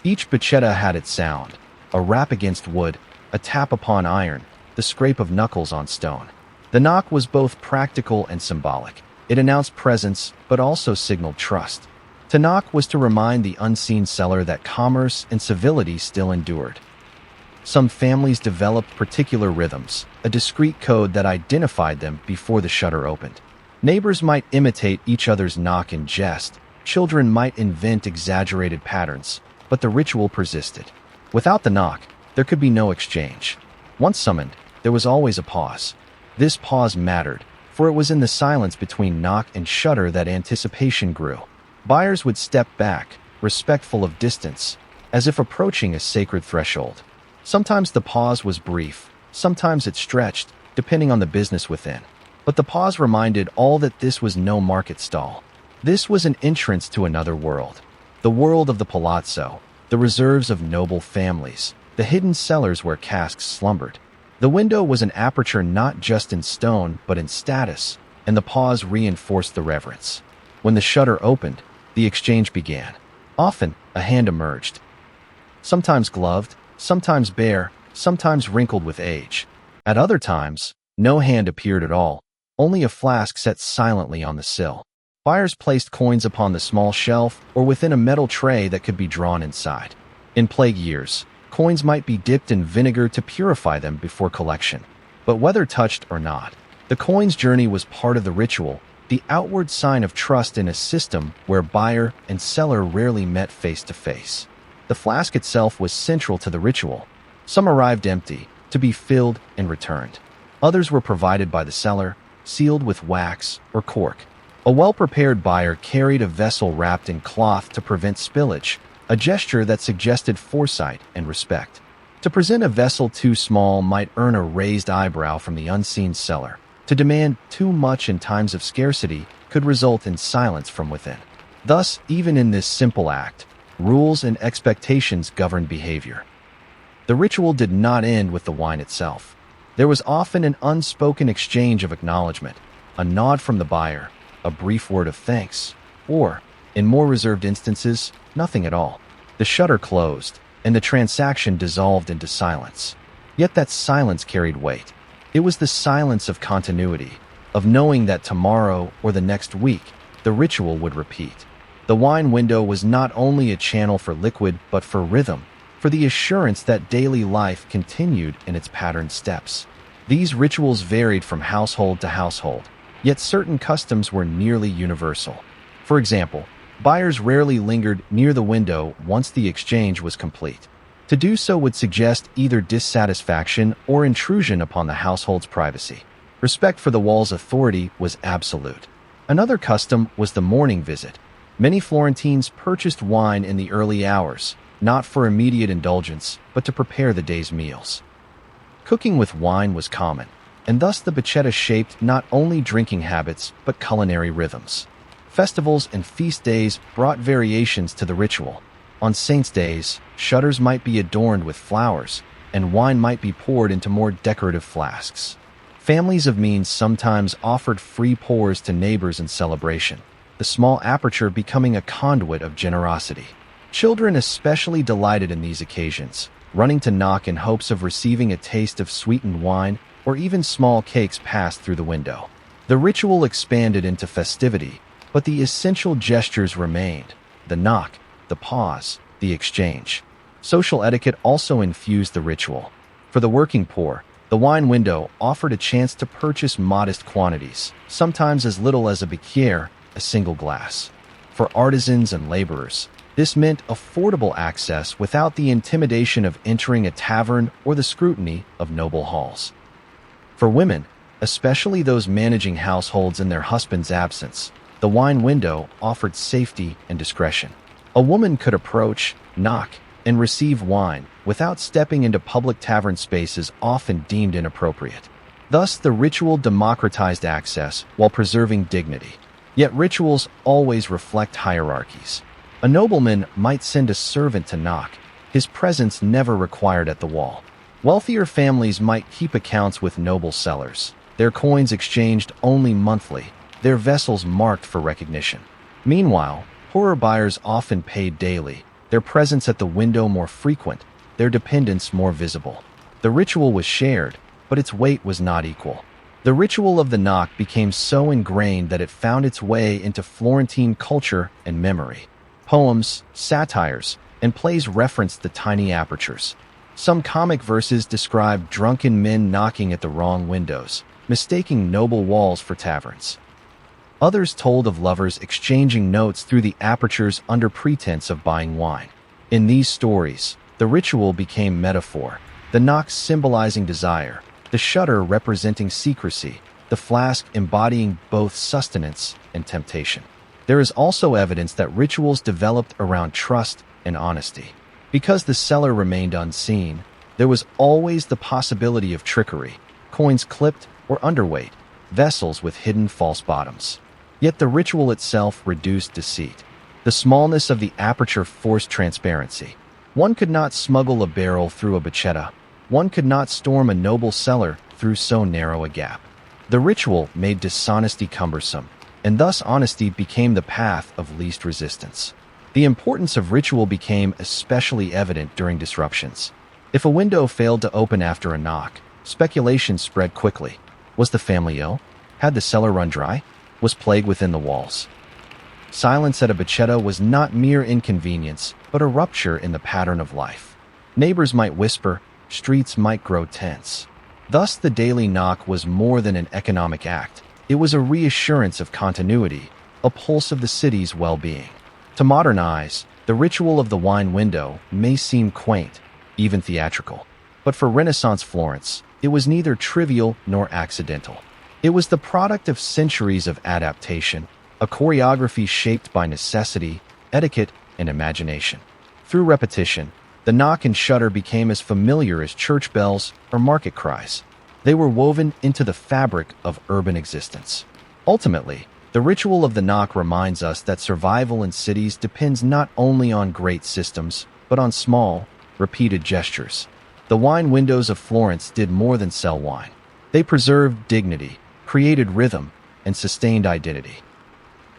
Each Bacchetta had its sound, a rap against wood, a tap upon iron, the scrape of knuckles on stone. The knock was both practical and symbolic. It announced presence, but also signaled trust. To knock was to remind the unseen seller that commerce and civility still endured. Some families developed particular rhythms, a discrete code that identified them before the shutter opened. Neighbors might imitate each other's knock in jest, children might invent exaggerated patterns, but the ritual persisted. Without the knock, there could be no exchange. Once summoned, there was always a pause. This pause mattered, for it was in the silence between knock and shutter that anticipation grew. Buyers would step back, respectful of distance, as if approaching a sacred threshold. Sometimes the pause was brief, sometimes it stretched, depending on the business within. But the pause reminded all that this was no market stall. This was an entrance to another world. The world of the palazzo, the reserves of noble families, the hidden cellars where casks slumbered. The window was an aperture not just in stone, but in status, and the pause reinforced the reverence. When the shutter opened, the exchange began. Often, a hand emerged. Sometimes gloved, sometimes bare, sometimes wrinkled with age. At other times, no hand appeared at all, only a flask set silently on the sill. Buyers placed coins upon the small shelf or within a metal tray that could be drawn inside. In plague years, Coins might be dipped in vinegar to purify them before collection. But whether touched or not, the coin's journey was part of the ritual, the outward sign of trust in a system where buyer and seller rarely met face to face. The flask itself was central to the ritual. Some arrived empty, to be filled and returned. Others were provided by the seller, sealed with wax or cork. A well-prepared buyer carried a vessel wrapped in cloth to prevent spillage, a gesture that suggested foresight and respect. To present a vessel too small might earn a raised eyebrow from the unseen seller. To demand too much in times of scarcity could result in silence from within. Thus, even in this simple act, rules and expectations governed behavior. The ritual did not end with the wine itself. There was often an unspoken exchange of acknowledgement, a nod from the buyer, a brief word of thanks, or, in more reserved instances, nothing at all. The shutter closed, and the transaction dissolved into silence. Yet that silence carried weight. It was the silence of continuity, of knowing that tomorrow or the next week, the ritual would repeat. The wine window was not only a channel for liquid, but for rhythm, for the assurance that daily life continued in its patterned steps. These rituals varied from household to household, yet certain customs were nearly universal. For example, buyers rarely lingered near the window once the exchange was complete. To do so would suggest either dissatisfaction or intrusion upon the household's privacy. Respect for the wall's authority was absolute. Another custom was the morning visit. Many Florentines purchased wine in the early hours, not for immediate indulgence, but to prepare the day's meals. Cooking with wine was common, and thus the bocchetta shaped not only drinking habits, but culinary rhythms. Festivals and feast days brought variations to the ritual. On saints' days, shutters might be adorned with flowers, and wine might be poured into more decorative flasks. Families of means sometimes offered free pours to neighbors in celebration, the small aperture becoming a conduit of generosity. Children especially delighted in these occasions, running to knock in hopes of receiving a taste of sweetened wine or even small cakes passed through the window. The ritual expanded into festivity, but the essential gestures remained: the knock, the pause, the exchange. Social etiquette also infused the ritual. For the working poor, the wine window offered a chance to purchase modest quantities, sometimes as little as a biquaire, a single glass. For artisans and laborers, this meant affordable access without the intimidation of entering a tavern or the scrutiny of noble halls. For women, especially those managing households in their husband's absence, the wine window offered safety and discretion. A woman could approach, knock, and receive wine without stepping into public tavern spaces often deemed inappropriate. Thus, the ritual democratized access while preserving dignity. Yet rituals always reflect hierarchies. A nobleman might send a servant to knock, his presence never required at the wall. Wealthier families might keep accounts with noble sellers, their coins exchanged only monthly, their vessels marked for recognition. Meanwhile, poorer buyers often paid daily, their presence at the window more frequent, their dependence more visible. The ritual was shared, but its weight was not equal. The ritual of the knock became so ingrained that it found its way into Florentine culture and memory. Poems, satires, and plays referenced the tiny apertures. Some comic verses describe drunken men knocking at the wrong windows, mistaking noble walls for taverns. Others told of lovers exchanging notes through the apertures under pretense of buying wine. In these stories, the ritual became metaphor, the knock symbolizing desire, the shutter representing secrecy, the flask embodying both sustenance and temptation. There is also evidence that rituals developed around trust and honesty. Because the seller remained unseen, there was always the possibility of trickery, coins clipped or underweight, vessels with hidden false bottoms. Yet the ritual itself reduced deceit. The smallness of the aperture forced transparency. One could not smuggle a barrel through a bocchetta. One could not storm a noble cellar through so narrow a gap. The ritual made dishonesty cumbersome, and thus honesty became the path of least resistance. The importance of ritual became especially evident during disruptions. If a window failed to open after a knock, speculation spread quickly. Was the family ill? Had the cellar run dry? Was plague within the walls? Silence at a bocchetta was not mere inconvenience, but a rupture in the pattern of life. Neighbors might whisper, streets might grow tense. Thus, the daily knock was more than an economic act. It was a reassurance of continuity, a pulse of the city's well-being. To modern eyes, the ritual of the wine window may seem quaint, even theatrical. But for Renaissance Florence, it was neither trivial nor accidental. It was the product of centuries of adaptation, a choreography shaped by necessity, etiquette, and imagination. Through repetition, the knock and shudder became as familiar as church bells or market cries. They were woven into the fabric of urban existence. Ultimately, the ritual of the knock reminds us that survival in cities depends not only on great systems, but on small, repeated gestures. The wine windows of Florence did more than sell wine. They preserved dignity, created rhythm, and sustained identity.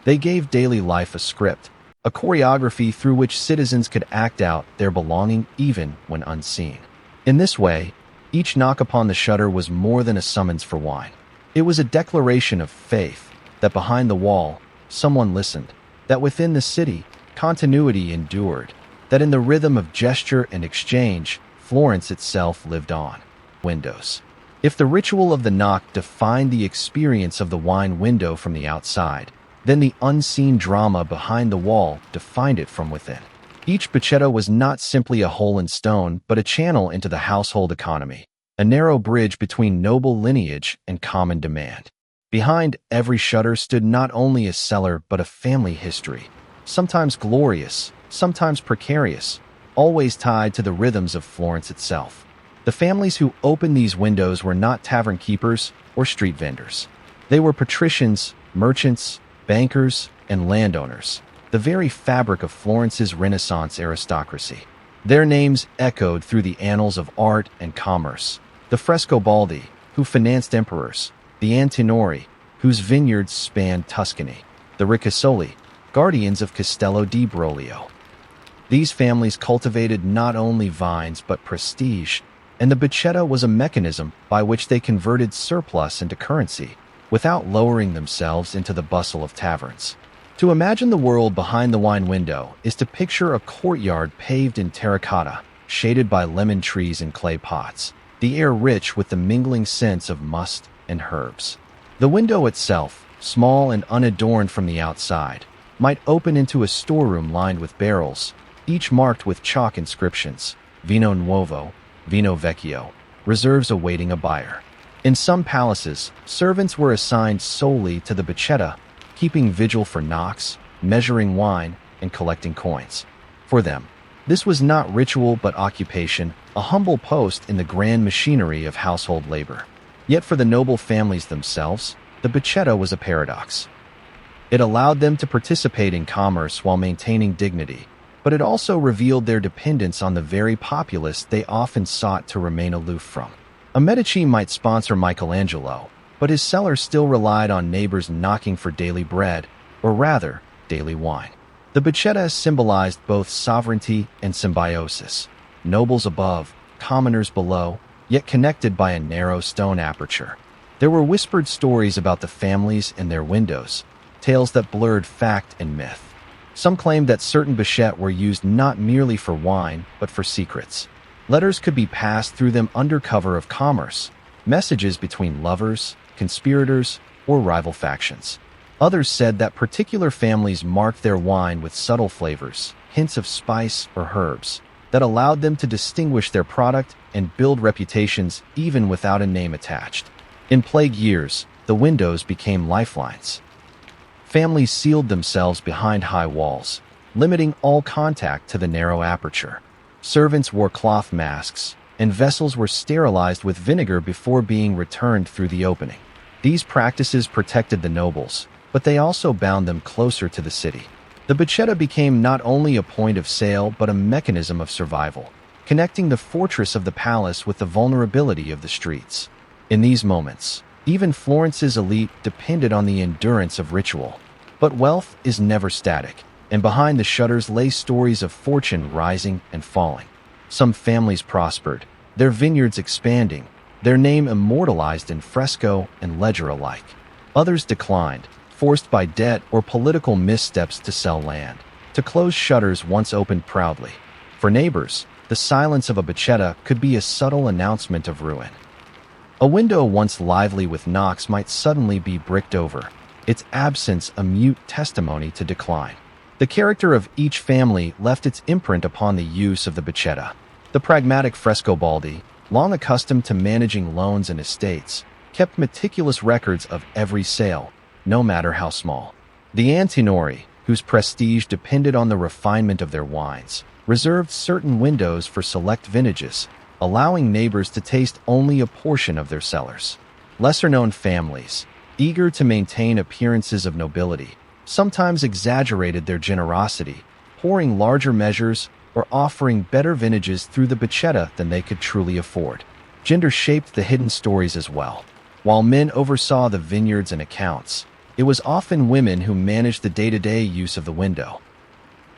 They gave daily life a script, a choreography through which citizens could act out their belonging even when unseen. In this way, each knock upon the shutter was more than a summons for wine. It was a declaration of faith that behind the wall, someone listened, that within the city, continuity endured, that in the rhythm of gesture and exchange, Florence itself lived on. Windows. If the ritual of the knock defined the experience of the wine window from the outside, then the unseen drama behind the wall defined it from within. Each bocchetto was not simply a hole in stone, but a channel into the household economy, a narrow bridge between noble lineage and common demand. Behind every shutter stood not only a cellar but a family history, sometimes glorious, sometimes precarious, always tied to the rhythms of Florence itself. The families who opened these windows were not tavern keepers or street vendors. They were patricians, merchants, bankers, and landowners, the very fabric of Florence's Renaissance aristocracy. Their names echoed through the annals of art and commerce. The Frescobaldi, who financed emperors, the Antinori, whose vineyards spanned Tuscany, the Ricasoli, guardians of Castello di Broglio. These families cultivated not only vines but prestige, and the bocchetto was a mechanism by which they converted surplus into currency, without lowering themselves into the bustle of taverns. To imagine the world behind the wine window is to picture a courtyard paved in terracotta, shaded by lemon trees and clay pots, the air rich with the mingling scents of musk and herbs. The window itself, small and unadorned from the outside, might open into a storeroom lined with barrels, each marked with chalk inscriptions, Vino Nuovo, Vino Vecchio, reserves awaiting a buyer. In some palaces, servants were assigned solely to the boccetta, keeping vigil for knocks, measuring wine, and collecting coins. For them, this was not ritual but occupation, a humble post in the grand machinery of household labor. Yet for the noble families themselves, the boccetta was a paradox. It allowed them to participate in commerce while maintaining dignity, but it also revealed their dependence on the very populace they often sought to remain aloof from. A Medici might sponsor Michelangelo, but his cellar still relied on neighbors knocking for daily bread, or rather, daily wine. The boccetta symbolized both sovereignty and symbiosis, nobles above, commoners below, yet connected by a narrow stone aperture. There were whispered stories about the families and their windows, tales that blurred fact and myth. Some claimed that certain boccette were used not merely for wine, but for secrets. Letters could be passed through them under cover of commerce, messages between lovers, conspirators, or rival factions. Others said that particular families marked their wine with subtle flavors, hints of spice or herbs, that allowed them to distinguish their product and build reputations even without a name attached. In plague years, the windows became lifelines. Families sealed themselves behind high walls, limiting all contact to the narrow aperture. Servants wore cloth masks, and vessels were sterilized with vinegar before being returned through the opening. These practices protected the nobles, but they also bound them closer to the city. The boccetta became not only a point of sale but a mechanism of survival, connecting the fortress of the palace with the vulnerability of the streets. In these moments, even Florence's elite depended on the endurance of ritual. But wealth is never static, and behind the shutters lay stories of fortune rising and falling. Some families prospered, their vineyards expanding, their name immortalized in fresco and ledger alike. Others declined, forced by debt or political missteps to sell land, to close shutters once opened proudly. For neighbors, the silence of a bocchetta could be a subtle announcement of ruin. A window once lively with knocks might suddenly be bricked over, its absence a mute testimony to decline. The character of each family left its imprint upon the use of the bocchetta. The pragmatic Frescobaldi, long accustomed to managing loans and estates, kept meticulous records of every sale, no matter how small. The Antinori, whose prestige depended on the refinement of their wines, reserved certain windows for select vintages, allowing neighbors to taste only a portion of their cellars. Lesser-known families, eager to maintain appearances of nobility, sometimes exaggerated their generosity, pouring larger measures or offering better vintages through the bocchetta than they could truly afford. Gender shaped the hidden stories as well. While men oversaw the vineyards and accounts, it was often women who managed the day-to-day use of the window.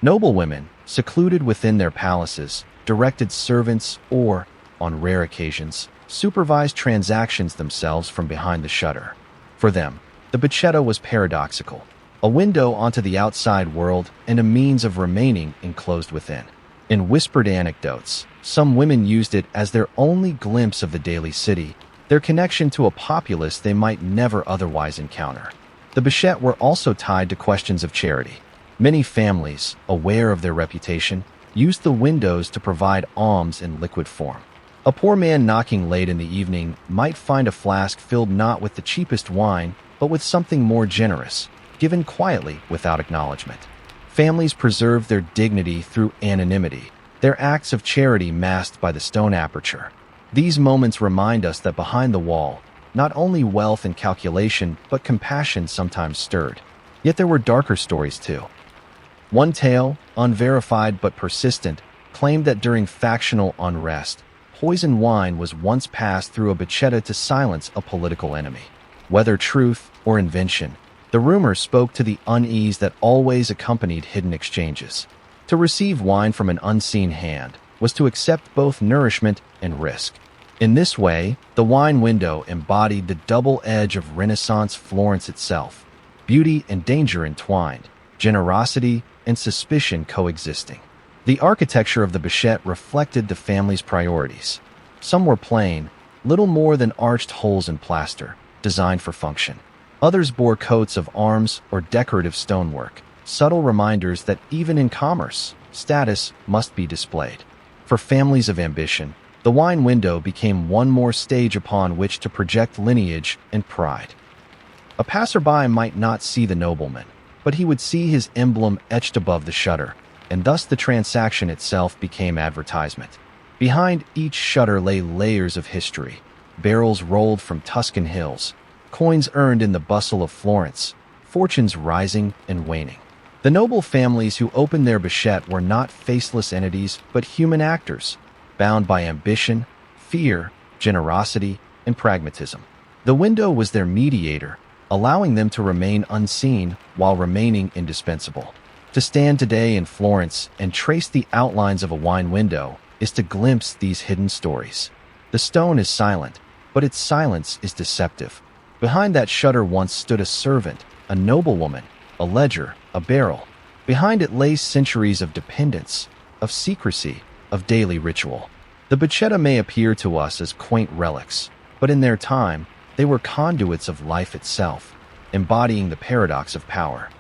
Noble women, secluded within their palaces, directed servants or, on rare occasions, supervised transactions themselves from behind the shutter. For them, the bocchetta was paradoxical, a window onto the outside world and a means of remaining enclosed within. In whispered anecdotes, some women used it as their only glimpse of the daily city, their connection to a populace they might never otherwise encounter. The bocchette were also tied to questions of charity. Many families, aware of their reputation, used the windows to provide alms in liquid form. A poor man knocking late in the evening might find a flask filled not with the cheapest wine, but with something more generous, given quietly without acknowledgement. Families preserved their dignity through anonymity, their acts of charity masked by the stone aperture. These moments remind us that behind the wall, not only wealth and calculation, but compassion sometimes stirred. Yet there were darker stories too. One tale, unverified but persistent, claimed that during factional unrest, poison wine was once passed through a bocchetta to silence a political enemy. Whether truth or invention, the rumor spoke to the unease that always accompanied hidden exchanges. To receive wine from an unseen hand was to accept both nourishment and risk. In this way, the wine window embodied the double edge of Renaissance Florence itself, beauty and danger entwined, generosity and suspicion coexisting. The architecture of the bocchette reflected the family's priorities. Some were plain, little more than arched holes in plaster, designed for function. Others bore coats of arms or decorative stonework, subtle reminders that even in commerce, status must be displayed. For families of ambition, the wine window became one more stage upon which to project lineage and pride. A passerby might not see the nobleman, but he would see his emblem etched above the shutter, and thus the transaction itself became advertisement. Behind each shutter lay layers of history, barrels rolled from Tuscan hills, coins earned in the bustle of Florence, fortunes rising and waning. The noble families who opened their bocchette were not faceless entities, but human actors, bound by ambition, fear, generosity, and pragmatism. The window was their mediator, allowing them to remain unseen while remaining indispensable. To stand today in Florence and trace the outlines of a wine window is to glimpse these hidden stories. The stone is silent, but its silence is deceptive. Behind that shutter once stood a servant, a noblewoman, a ledger, a barrel. Behind it lay centuries of dependence, of secrecy, of daily ritual. The bocchetta may appear to us as quaint relics, but in their time, they were conduits of life itself, embodying the paradox of power.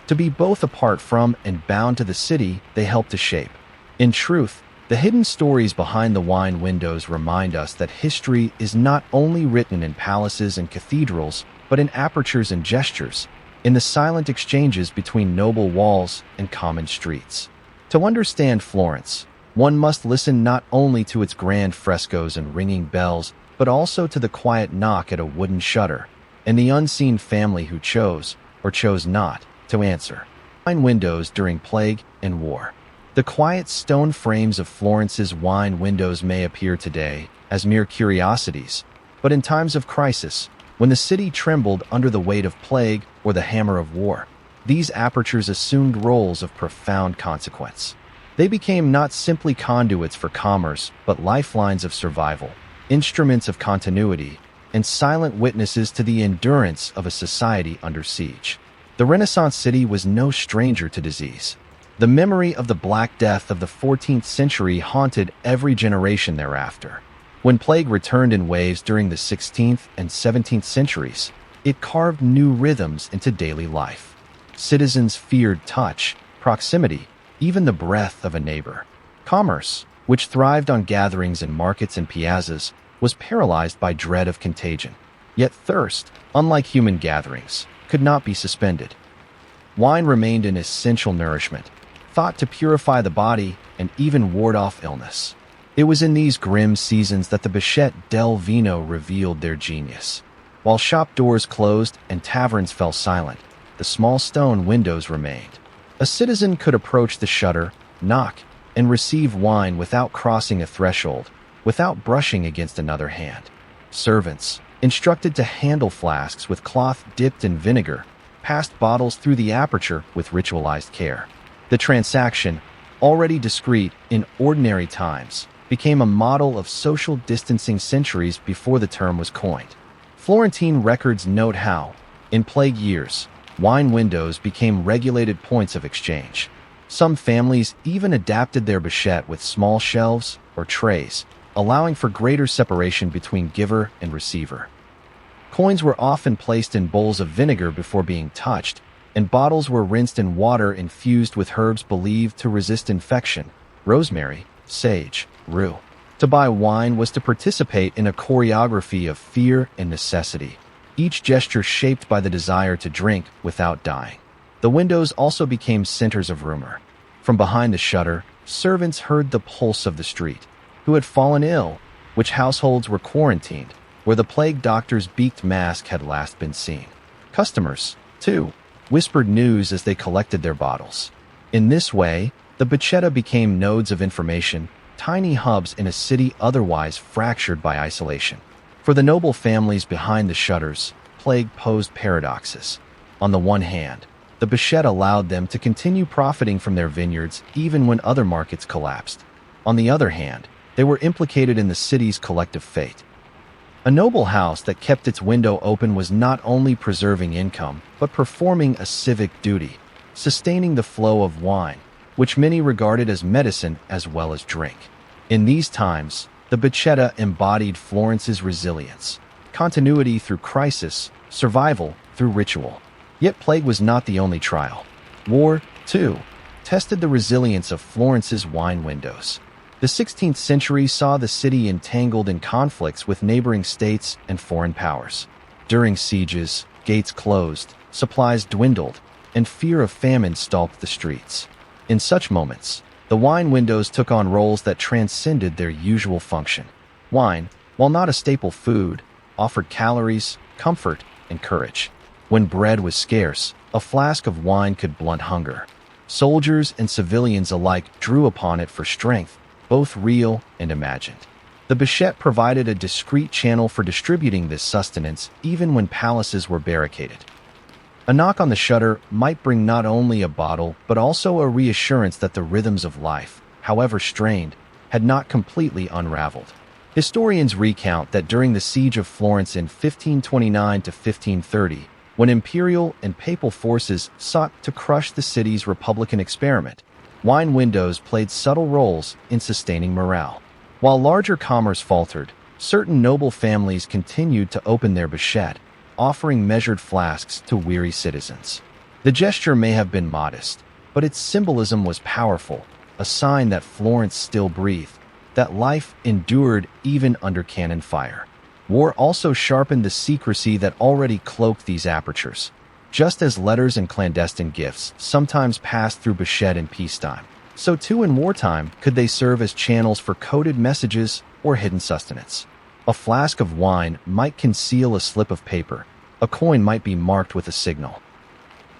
To be both apart from and bound to the city they helped to shape. In truth, the hidden stories behind the wine windows remind us that history is not only written in palaces and cathedrals, but in apertures and gestures, in the silent exchanges between noble walls and common streets. To understand Florence, one must listen not only to its grand frescoes and ringing bells, but also to the quiet knock at a wooden shutter, and the unseen family who chose, or chose not, to answer. Wine windows during plague and war. The quiet stone frames of Florence's wine windows may appear today as mere curiosities, but in times of crisis, when the city trembled under the weight of plague or the hammer of war, these apertures assumed roles of profound consequence. They became not simply conduits for commerce, but lifelines of survival, instruments of continuity, and silent witnesses to the endurance of a society under siege. The Renaissance city was no stranger to disease. The memory of the Black Death of the 14th century haunted every generation thereafter. When plague returned in waves during the 16th and 17th centuries, it carved new rhythms into daily life. Citizens feared touch, proximity, even the breath of a neighbor. Commerce, which thrived on gatherings in markets and piazzas, was paralyzed by dread of contagion. Yet thirst, unlike human gatherings, could not be suspended. Wine remained an essential nourishment, thought to purify the body and even ward off illness. It was in these grim seasons that the Bichette del Vino revealed their genius. While shop doors closed and taverns fell silent, the small stone windows remained. A citizen could approach the shutter, knock, and receive wine without crossing a threshold, without brushing against another hand. Servants, instructed to handle flasks with cloth dipped in vinegar, passed bottles through the aperture with ritualized care. The transaction, already discreet in ordinary times, became a model of social distancing centuries before the term was coined. Florentine records note how, in plague years, wine windows became regulated points of exchange. Some families even adapted their bichette with small shelves or trays, allowing for greater separation between giver and receiver. Coins were often placed in bowls of vinegar before being touched, and bottles were rinsed in water infused with herbs believed to resist infection: rosemary, sage, rue. To buy wine was to participate in a choreography of fear and necessity, each gesture shaped by the desire to drink without dying. The windows also became centers of rumor. From behind the shutter, servants heard the pulse of the street, who had fallen ill, which households were quarantined, where the plague doctor's beaked mask had last been seen. Customers, too, whispered news as they collected their bottles. In this way, the Bicetta became nodes of information, tiny hubs in a city otherwise fractured by isolation. For the noble families behind the shutters, plague posed paradoxes. On the one hand, the Bichette allowed them to continue profiting from their vineyards even when other markets collapsed. On the other hand, they were implicated in the city's collective fate. A noble house that kept its window open was not only preserving income, but performing a civic duty, sustaining the flow of wine, which many regarded as medicine as well as drink. In these times, the Bicetta embodied Florence's resilience, continuity through crisis, survival through ritual. Yet plague was not the only trial. War, too, tested the resilience of Florence's wine windows. The 16th century saw the city entangled in conflicts with neighboring states and foreign powers. During sieges, gates closed, supplies dwindled, and fear of famine stalked the streets. In such moments, the wine windows took on roles that transcended their usual function. Wine, while not a staple food, offered calories, comfort, and courage. When bread was scarce, a flask of wine could blunt hunger. Soldiers and civilians alike drew upon it for strength, both real and imagined. The Bichette provided a discreet channel for distributing this sustenance even when palaces were barricaded. A knock on the shutter might bring not only a bottle, but also a reassurance that the rhythms of life, however strained, had not completely unraveled. Historians recount that during the siege of Florence in 1529 to 1530, when imperial and papal forces sought to crush the city's republican experiment, wine windows played subtle roles in sustaining morale. While larger commerce faltered, certain noble families continued to open their bichette, offering measured flasks to weary citizens. The gesture may have been modest, but its symbolism was powerful, a sign that Florence still breathed, that life endured even under cannon fire. War also sharpened the secrecy that already cloaked these apertures. Just as letters and clandestine gifts sometimes passed through bichette in peacetime, so too in wartime could they serve as channels for coded messages or hidden sustenance. A flask of wine might conceal a slip of paper. A coin might be marked with a signal.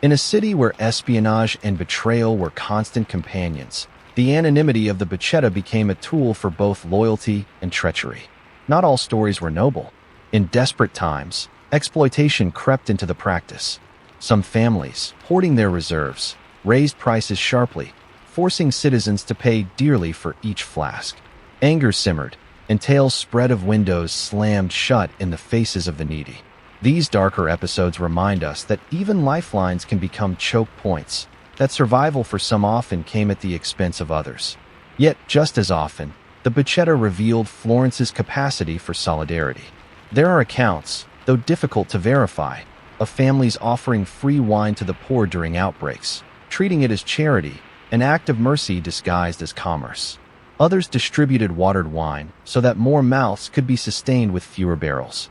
In a city where espionage and betrayal were constant companions, the anonymity of the Bicetta became a tool for both loyalty and treachery. Not all stories were noble. In desperate times, exploitation crept into the practice. Some families, hoarding their reserves, raised prices sharply, forcing citizens to pay dearly for each flask. Anger simmered, and tales spread of windows slammed shut in the faces of the needy. These darker episodes remind us that even lifelines can become choke points, that survival for some often came at the expense of others. Yet, just as often, the Bacchetta revealed Florence's capacity for solidarity. There are accounts, though difficult to verify, of families offering free wine to the poor during outbreaks, treating it as charity, an act of mercy disguised as commerce. Others distributed watered wine so that more mouths could be sustained with fewer barrels.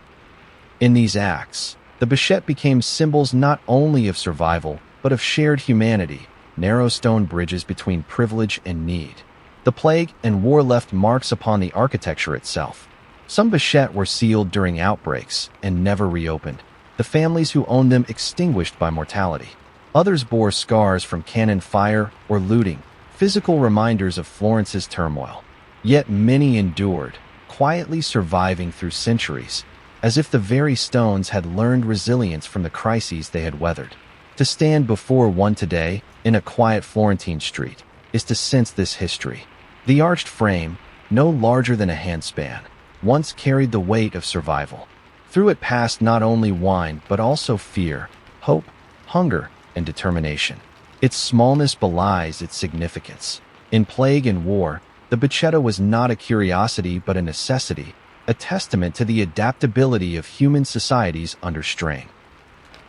In these acts, the Bacchette became symbols not only of survival, but of shared humanity, narrow stone bridges between privilege and need. The plague and war left marks upon the architecture itself. Some Bacchette were sealed during outbreaks and never reopened, the families who owned them extinguished by mortality. Others bore scars from cannon fire or looting, physical reminders of Florence's turmoil. Yet many endured, quietly surviving through centuries, as if the very stones had learned resilience from the crises they had weathered. To stand before one today, in a quiet Florentine street, is to sense this history. The arched frame, no larger than a handspan, once carried the weight of survival. Through it passed not only wine, but also fear, hope, hunger, and determination. Its smallness belies its significance. In plague and war, the Bacchetta was not a curiosity but a necessity, a testament to the adaptability of human societies under strain.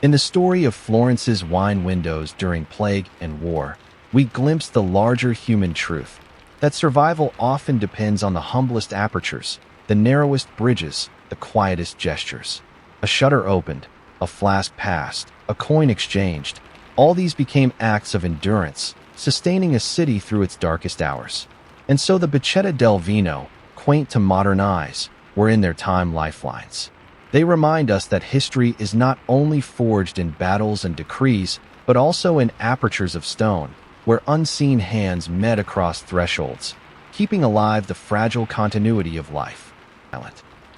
In the story of Florence's wine windows during plague and war, we glimpse the larger human truth, that survival often depends on the humblest apertures, the narrowest bridges, the quietest gestures. A shutter opened, a flask passed, a coin exchanged. All these became acts of endurance, sustaining a city through its darkest hours. And so the Bacchetta del Vino, quaint to modern eyes, were in their time lifelines. They remind us that history is not only forged in battles and decrees, but also in apertures of stone, where unseen hands met across thresholds, keeping alive the fragile continuity of life.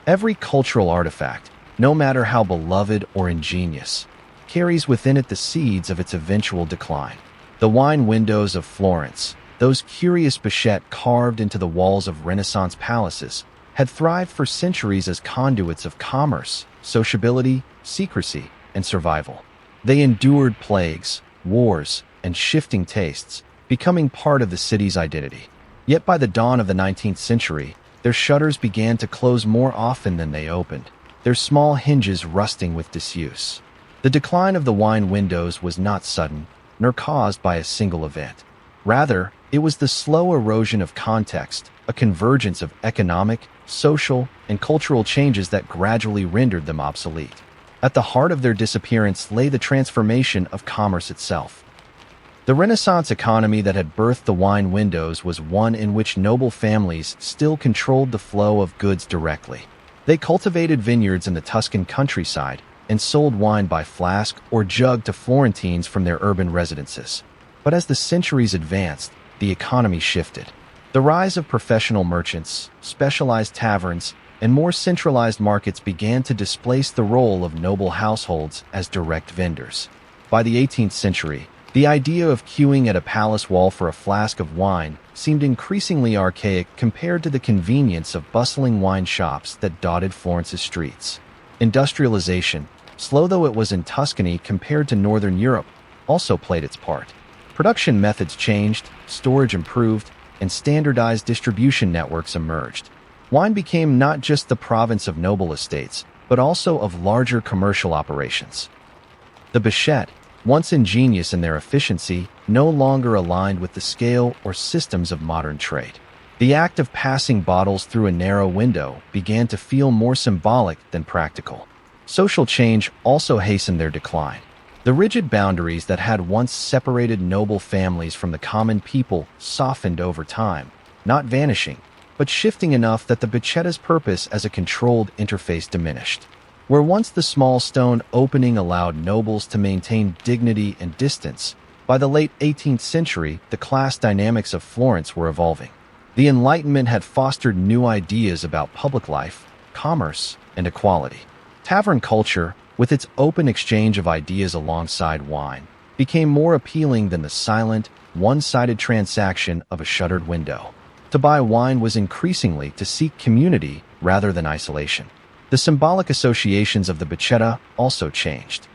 Every cultural artifact, no matter how beloved or ingenious, carries within it the seeds of its eventual decline. The wine windows of Florence, those curious Bacchette carved into the walls of Renaissance palaces, had thrived for centuries as conduits of commerce, sociability, secrecy, and survival. They endured plagues, wars, and shifting tastes, becoming part of the city's identity. Yet by the dawn of the 19th century, their shutters began to close more often than they opened, their small hinges rusting with disuse. The decline of the wine windows was not sudden, nor caused by a single event. Rather, it was the slow erosion of context, a convergence of economic, social, and cultural changes that gradually rendered them obsolete. At the heart of their disappearance lay the transformation of commerce itself. The Renaissance economy that had birthed the wine windows was one in which noble families still controlled the flow of goods directly. They cultivated vineyards in the Tuscan countryside and sold wine by flask or jug to Florentines from their urban residences. But as the centuries advanced, the economy shifted. The rise of professional merchants, specialized taverns, and more centralized markets began to displace the role of noble households as direct vendors. By the 18th century, the idea of queuing at a palace wall for a flask of wine seemed increasingly archaic compared to the convenience of bustling wine shops that dotted Florence's streets. Industrialization, slow though it was in Tuscany compared to northern Europe, also played its part. Production methods changed, storage improved, and standardized distribution networks emerged. Wine became not just the province of noble estates, but also of larger commercial operations. The Bacchette, once ingenious in their efficiency, no longer aligned with the scale or systems of modern trade. The act of passing bottles through a narrow window began to feel more symbolic than practical. Social change also hastened their decline. The rigid boundaries that had once separated noble families from the common people softened over time, not vanishing, but shifting enough that the Bacchetta's purpose as a controlled interface diminished. Where once the small stone opening allowed nobles to maintain dignity and distance, by the late 18th century, the class dynamics of Florence were evolving. The Enlightenment had fostered new ideas about public life, commerce, and equality. Tavern culture, with its open exchange of ideas alongside wine, became more appealing than the silent, one-sided transaction of a shuttered window. To buy wine was increasingly to seek community rather than isolation. The symbolic associations of the Bacchetta also changed.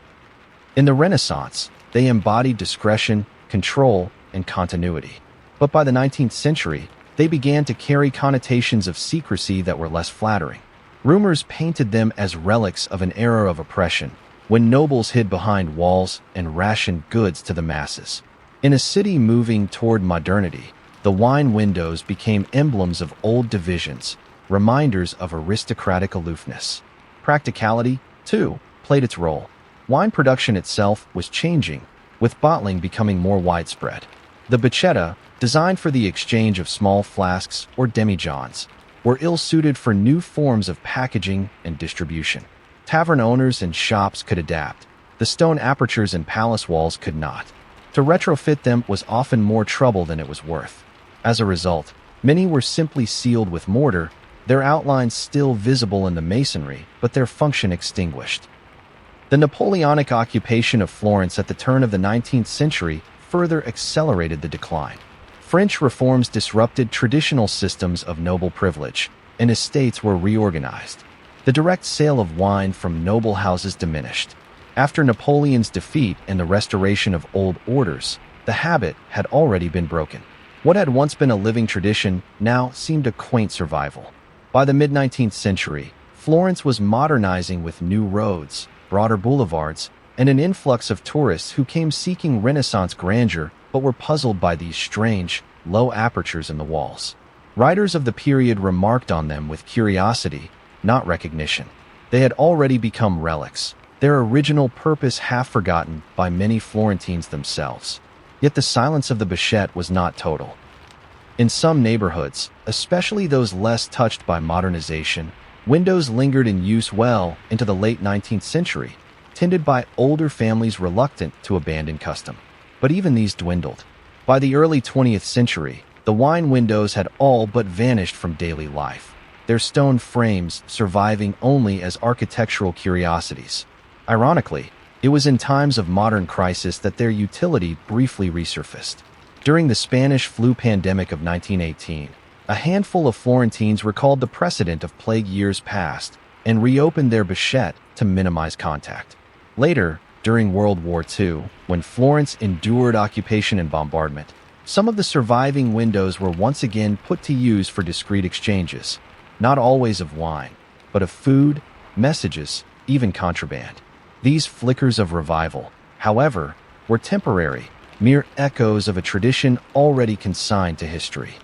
In the Renaissance, they embodied discretion, control, and continuity. But by the 19th century, they began to carry connotations of secrecy that were less flattering. Rumors painted them as relics of an era of oppression, when nobles hid behind walls and rationed goods to the masses. In a city moving toward modernity, the wine windows became emblems of old divisions, reminders of aristocratic aloofness. Practicality, too, played its role. Wine production itself was changing, with bottling becoming more widespread. The bocchetta, designed for the exchange of small flasks or demijohns, were ill-suited for new forms of packaging and distribution. Tavern owners and shops could adapt. The stone apertures in palace walls could not. To retrofit them was often more trouble than it was worth. As a result, many were simply sealed with mortar, their outlines still visible in the masonry, but their function extinguished. The Napoleonic occupation of Florence at the turn of the 19th century further accelerated the decline. French reforms disrupted traditional systems of noble privilege, and estates were reorganized. The direct sale of wine from noble houses diminished. After Napoleon's defeat and the restoration of old orders, the habit had already been broken. What had once been a living tradition now seemed a quaint survival. By the mid-19th century, Florence was modernizing with new roads, broader boulevards, and an influx of tourists who came seeking Renaissance grandeur but were puzzled by these strange, low apertures in the walls. Writers of the period remarked on them with curiosity, not recognition. They had already become relics, their original purpose half forgotten by many Florentines themselves. Yet the silence of the bocchette was not total. In some neighborhoods, especially those less touched by modernization, windows lingered in use well into the late 19th century, tended by older families reluctant to abandon custom. But even these dwindled. By the early 20th century, the wine windows had all but vanished from daily life, their stone frames surviving only as architectural curiosities. Ironically, it was in times of modern crisis that their utility briefly resurfaced. During the Spanish flu pandemic of 1918, a handful of Florentines recalled the precedent of plague years past and reopened their bocchette to minimize contact. Later, during World War II, when Florence endured occupation and bombardment, some of the surviving windows were once again put to use for discreet exchanges, not always of wine, but of food, messages, even contraband. These flickers of revival, however, were temporary, mere echoes of a tradition already consigned to history.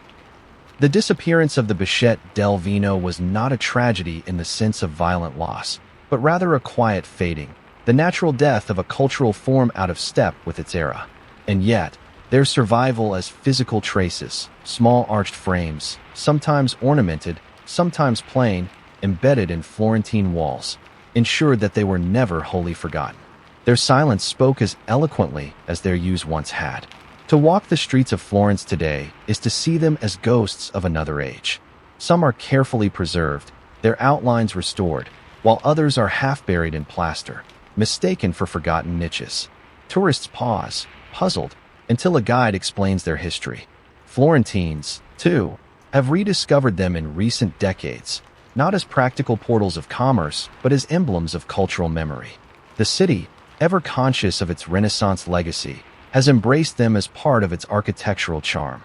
The disappearance of the Bocchette del Vino was not a tragedy in the sense of violent loss, but rather a quiet fading, the natural death of a cultural form out of step with its era. And yet, their survival as physical traces, small arched frames, sometimes ornamented, sometimes plain, embedded in Florentine walls, ensured that they were never wholly forgotten. Their silence spoke as eloquently as their use once had. To walk the streets of Florence today is to see them as ghosts of another age. Some are carefully preserved, their outlines restored, while others are half buried in plaster, mistaken for forgotten niches. Tourists pause, puzzled, until a guide explains their history. Florentines, too, have rediscovered them in recent decades, not as practical portals of commerce, but as emblems of cultural memory. The city, ever conscious of its Renaissance legacy, has embraced them as part of its architectural charm.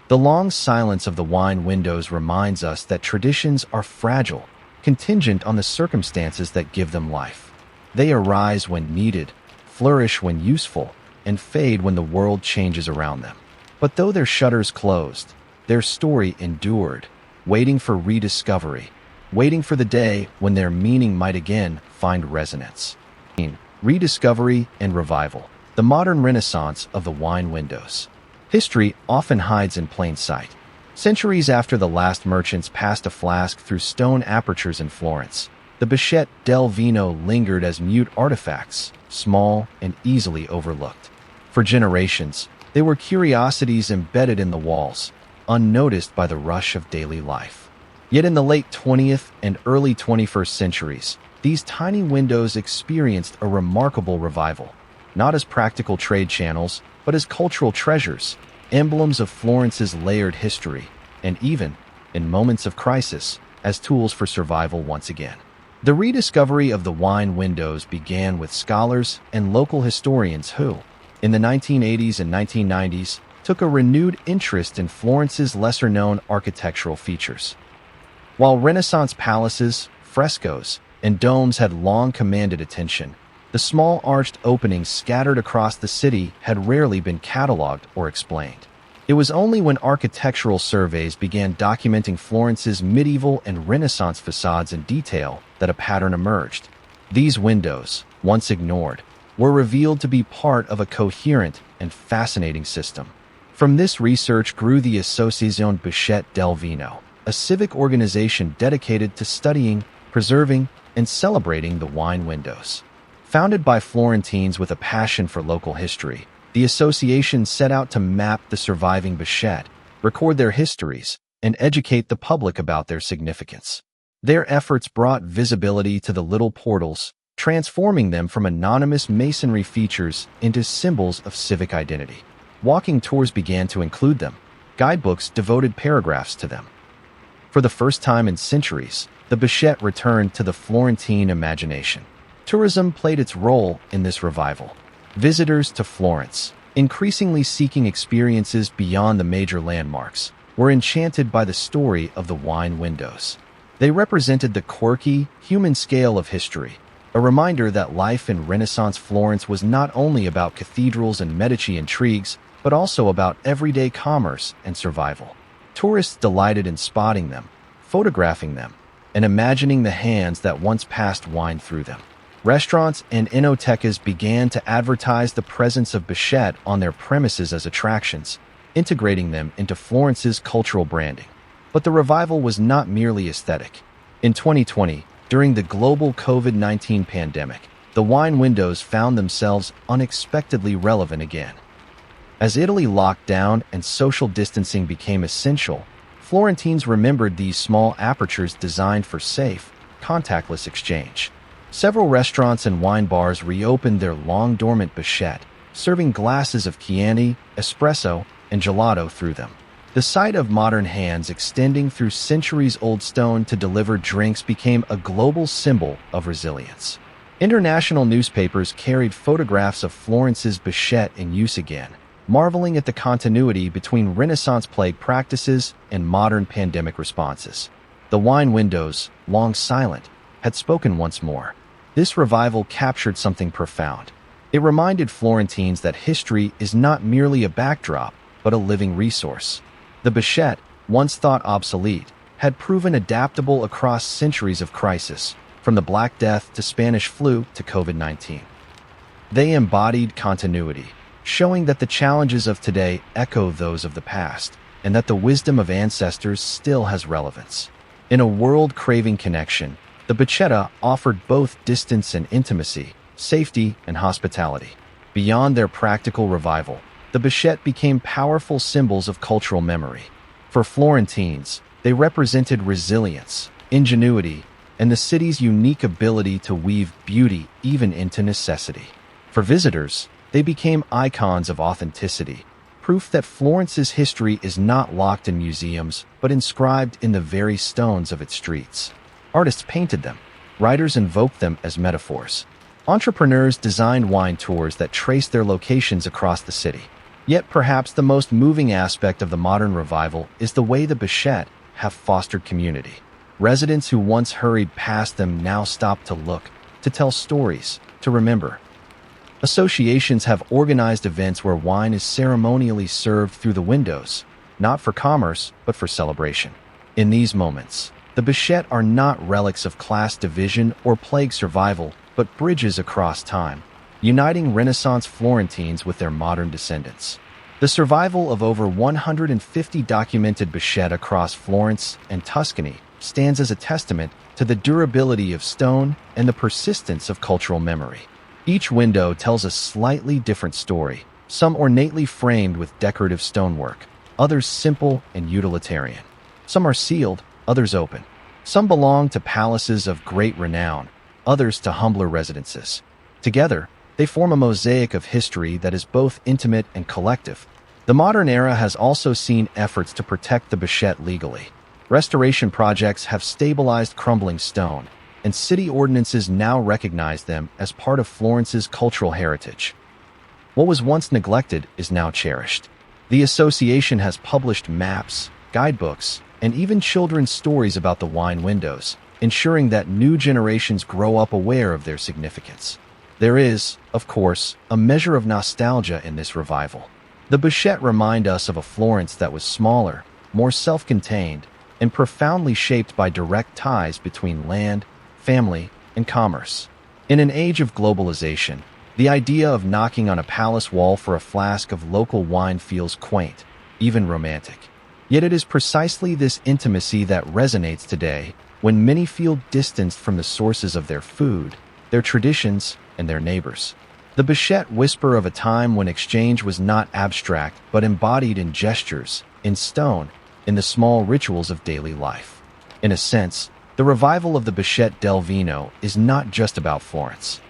The long silence of the wine windows reminds us that traditions are fragile, contingent on the circumstances that give them life. They arise when needed, flourish when useful, and fade when the world changes around them. But though their shutters closed, their story endured, waiting for rediscovery, waiting for the day when their meaning might again find resonance. Rediscovery and revival, the modern renaissance of the wine windows. History often hides in plain sight. Centuries after the last merchants passed a flask through stone apertures in Florence, the Bocchette del Vino lingered as mute artifacts, small and easily overlooked. For generations, they were curiosities embedded in the walls, unnoticed by the rush of daily life. Yet in the late 20th and early 21st centuries, these tiny windows experienced a remarkable revival, not as practical trade channels, but as cultural treasures, emblems of Florence's layered history, and even, in moments of crisis, as tools for survival once again. The rediscovery of the wine windows began with scholars and local historians who, in the 1980s and 1990s, took a renewed interest in Florence's lesser-known architectural features. While Renaissance palaces, frescoes, and domes had long commanded attention, the small arched openings scattered across the city had rarely been cataloged or explained. It was only when architectural surveys began documenting Florence's medieval and Renaissance facades in detail that a pattern emerged. These windows, once ignored, were revealed to be part of a coherent and fascinating system. From this research grew the Associazione Bichette del Vino, a civic organization dedicated to studying, preserving, and celebrating the wine windows. Founded by Florentines with a passion for local history, the association set out to map the surviving Bichette, record their histories, and educate the public about their significance. Their efforts brought visibility to the little portals, transforming them from anonymous masonry features into symbols of civic identity. Walking tours began to include them. Guidebooks devoted paragraphs to them. For the first time in centuries, the Bichette returned to the Florentine imagination. Tourism played its role in this revival. Visitors to Florence, increasingly seeking experiences beyond the major landmarks, were enchanted by the story of the wine windows. They represented the quirky, human scale of history, a reminder that life in Renaissance Florence was not only about cathedrals and Medici intrigues, but also about everyday commerce and survival. Tourists delighted in spotting them, photographing them, and imagining the hands that once passed wine through them. Restaurants and enotecas began to advertise the presence of Bichette on their premises as attractions, integrating them into Florence's cultural branding. But the revival was not merely aesthetic. In 2020, during the global COVID-19 pandemic, the wine windows found themselves unexpectedly relevant again. As Italy locked down and social distancing became essential, Florentines remembered these small apertures designed for safe, contactless exchange. Several restaurants and wine bars reopened their long-dormant Bichette, serving glasses of Chianti, espresso, and gelato through them. The sight of modern hands extending through centuries-old stone to deliver drinks became a global symbol of resilience. International newspapers carried photographs of Florence's Bichette in use again, marveling at the continuity between Renaissance plague practices and modern pandemic responses. The wine windows, long silent, had spoken once more. This revival captured something profound. It reminded Florentines that history is not merely a backdrop, but a living resource. The Bichette, once thought obsolete, had proven adaptable across centuries of crisis, from the Black Death to Spanish flu to COVID-19. They embodied continuity, showing that the challenges of today echo those of the past, and that the wisdom of ancestors still has relevance. In a world craving connection, the Bichette offered both distance and intimacy, safety and hospitality. Beyond their practical revival, the Bichette became powerful symbols of cultural memory. For Florentines, they represented resilience, ingenuity, and the city's unique ability to weave beauty even into necessity. For visitors, they became icons of authenticity, proof that Florence's history is not locked in museums, but inscribed in the very stones of its streets. Artists painted them, writers invoked them as metaphors. Entrepreneurs designed wine tours that traced their locations across the city. Yet perhaps the most moving aspect of the modern revival is the way the Bichette have fostered community. Residents who once hurried past them now stop to look, to tell stories, to remember. Associations have organized events where wine is ceremonially served through the windows, not for commerce, but for celebration. In these moments, the Bichette are not relics of class division or plague survival, but bridges across time, uniting Renaissance Florentines with their modern descendants. The survival of over 150 documented Bichette across Florence and Tuscany stands as a testament to the durability of stone and the persistence of cultural memory. Each window tells a slightly different story, some ornately framed with decorative stonework, others simple and utilitarian. Some are sealed, others open. Some belong to palaces of great renown, others to humbler residences. Together, they form a mosaic of history that is both intimate and collective. The modern era has also seen efforts to protect the Bichette legally. Restoration projects have stabilized crumbling stone, and city ordinances now recognize them as part of Florence's cultural heritage. What was once neglected is now cherished. The association has published maps, guidebooks, and even children's stories about the wine windows, ensuring that new generations grow up aware of their significance. There is, of course, a measure of nostalgia in this revival. The Bouchettes remind us of a Florence that was smaller, more self-contained, and profoundly shaped by direct ties between land, family, and commerce. In an age of globalization, the idea of knocking on a palace wall for a flask of local wine feels quaint, even romantic. Yet it is precisely this intimacy that resonates today when many feel distanced from the sources of their food, their traditions, and their neighbors. The Bouchettes whisper of a time when exchange was not abstract but embodied in gestures, in stone, in the small rituals of daily life. In a sense, the revival of the Bouchettes del Vino is not just about Florence.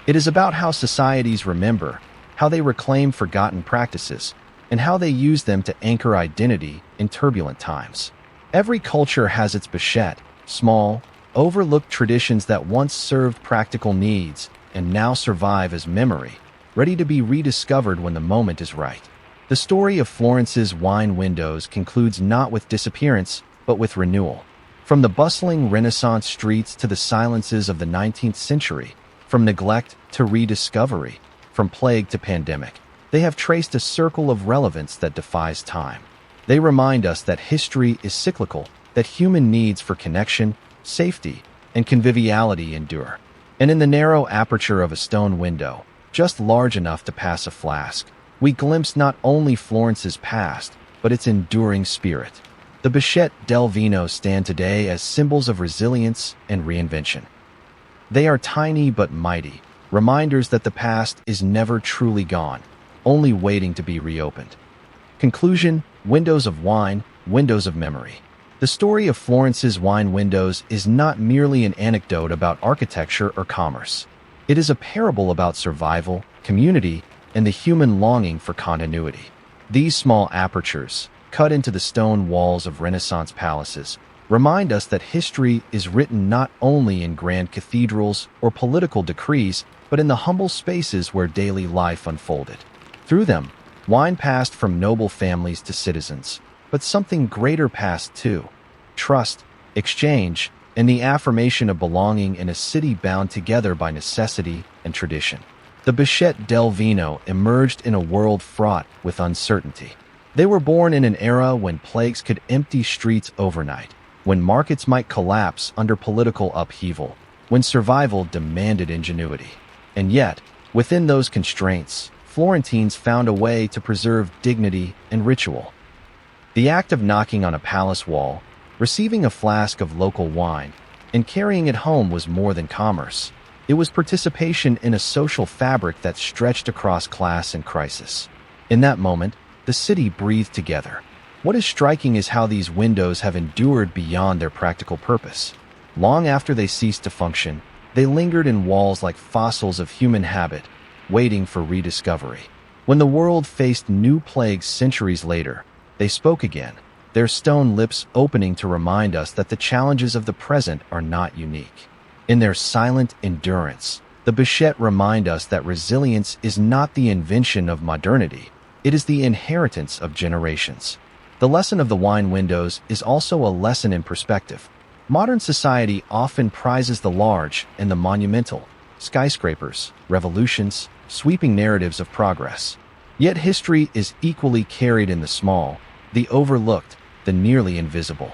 It is about how societies remember, how they reclaim forgotten practices, and how they use them to anchor identity in turbulent times. Every culture has its Bouchette, small, overlooked traditions that once served practical needs and now survive as memory, ready to be rediscovered when the moment is right. The story of Florence's wine windows concludes not with disappearance, but with renewal. From the bustling Renaissance streets to the silences of the 19th century, from neglect to rediscovery, from plague to pandemic, they have traced a circle of relevance that defies time. They remind us that history is cyclical, that human needs for connection, safety, and conviviality endure. And in the narrow aperture of a stone window, just large enough to pass a flask, we glimpse not only Florence's past, but its enduring spirit. The Bouchettes del Vino stand today as symbols of resilience and reinvention. They are tiny but mighty, reminders that the past is never truly gone, only waiting to be reopened. Conclusion: windows of wine, windows of memory. The story of Florence's wine windows is not merely an anecdote about architecture or commerce. It is a parable about survival, community, and the human longing for continuity. These small apertures, cut into the stone walls of Renaissance palaces, remind us that history is written not only in grand cathedrals or political decrees, but in the humble spaces where daily life unfolded. Through them, wine passed from noble families to citizens, but something greater passed too: trust, exchange, and the affirmation of belonging in a city bound together by necessity and tradition. The Bouchettes del Vino emerged in a world fraught with uncertainty. They were born in an era when plagues could empty streets overnight, when markets might collapse under political upheaval, when survival demanded ingenuity. And yet, within those constraints, Florentines found a way to preserve dignity and ritual. The act of knocking on a palace wall, receiving a flask of local wine, and carrying it home was more than commerce. It was participation in a social fabric that stretched across class and crisis. In that moment, the city breathed together. What is striking is how these windows have endured beyond their practical purpose. Long after they ceased to function, they lingered in walls like fossils of human habit, waiting for rediscovery. When the world faced new plagues centuries later, they spoke again, their stone lips opening to remind us that the challenges of the present are not unique. In their silent endurance, the Bouchettes remind us that resilience is not the invention of modernity, it is the inheritance of generations. The lesson of the wine windows is also a lesson in perspective. Modern society often prizes the large and the monumental, skyscrapers, revolutions, sweeping narratives of progress. Yet history is equally carried in the small, the overlooked, the nearly invisible.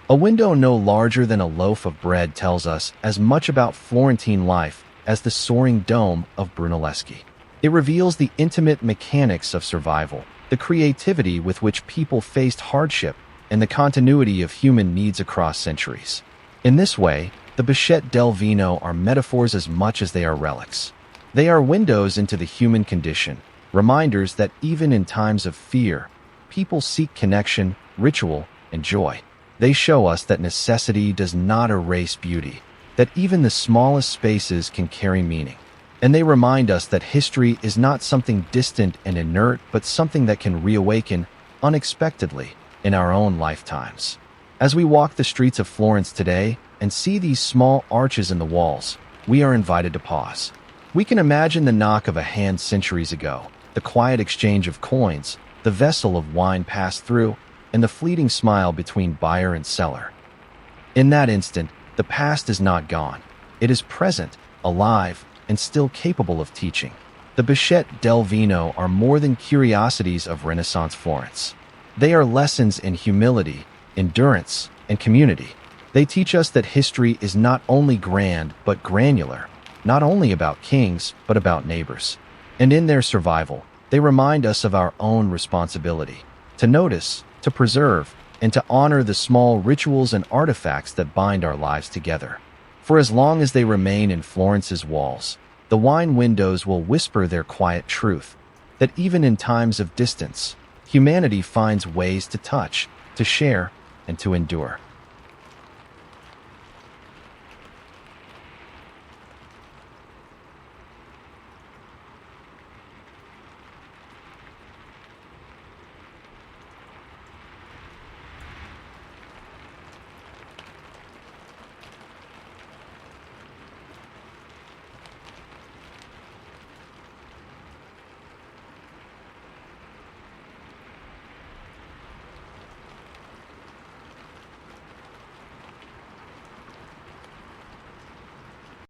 A window no larger than a loaf of bread tells us as much about Florentine life as the soaring dome of Brunelleschi. It reveals the intimate mechanics of survival, the creativity with which people faced hardship, and the continuity of human needs across centuries. In this way, the Bouchettes del Vino are metaphors as much as they are relics. They are windows into the human condition, reminders that even in times of fear, people seek connection, ritual, and joy. They show us that necessity does not erase beauty, that even the smallest spaces can carry meaning. And they remind us that history is not something distant and inert, but something that can reawaken unexpectedly in our own lifetimes. As we walk the streets of Florence today and see these small arches in the walls, we are invited to pause. We can imagine the knock of a hand centuries ago, the quiet exchange of coins, the vessel of wine passed through, and the fleeting smile between buyer and seller. In that instant, the past is not gone. It is present, alive, and still capable of teaching. The Bichette del Vino are more than curiosities of Renaissance Florence. They are lessons in humility, endurance, and community. They teach us that history is not only grand but granular, not only about kings but about neighbors. And in their survival, they remind us of our own responsibility to notice, to preserve, and to honor the small rituals and artifacts that bind our lives together. For as long as they remain in Florence's walls, the wine windows will whisper their quiet truth, that even in times of distance, humanity finds ways to touch, to share, and to endure.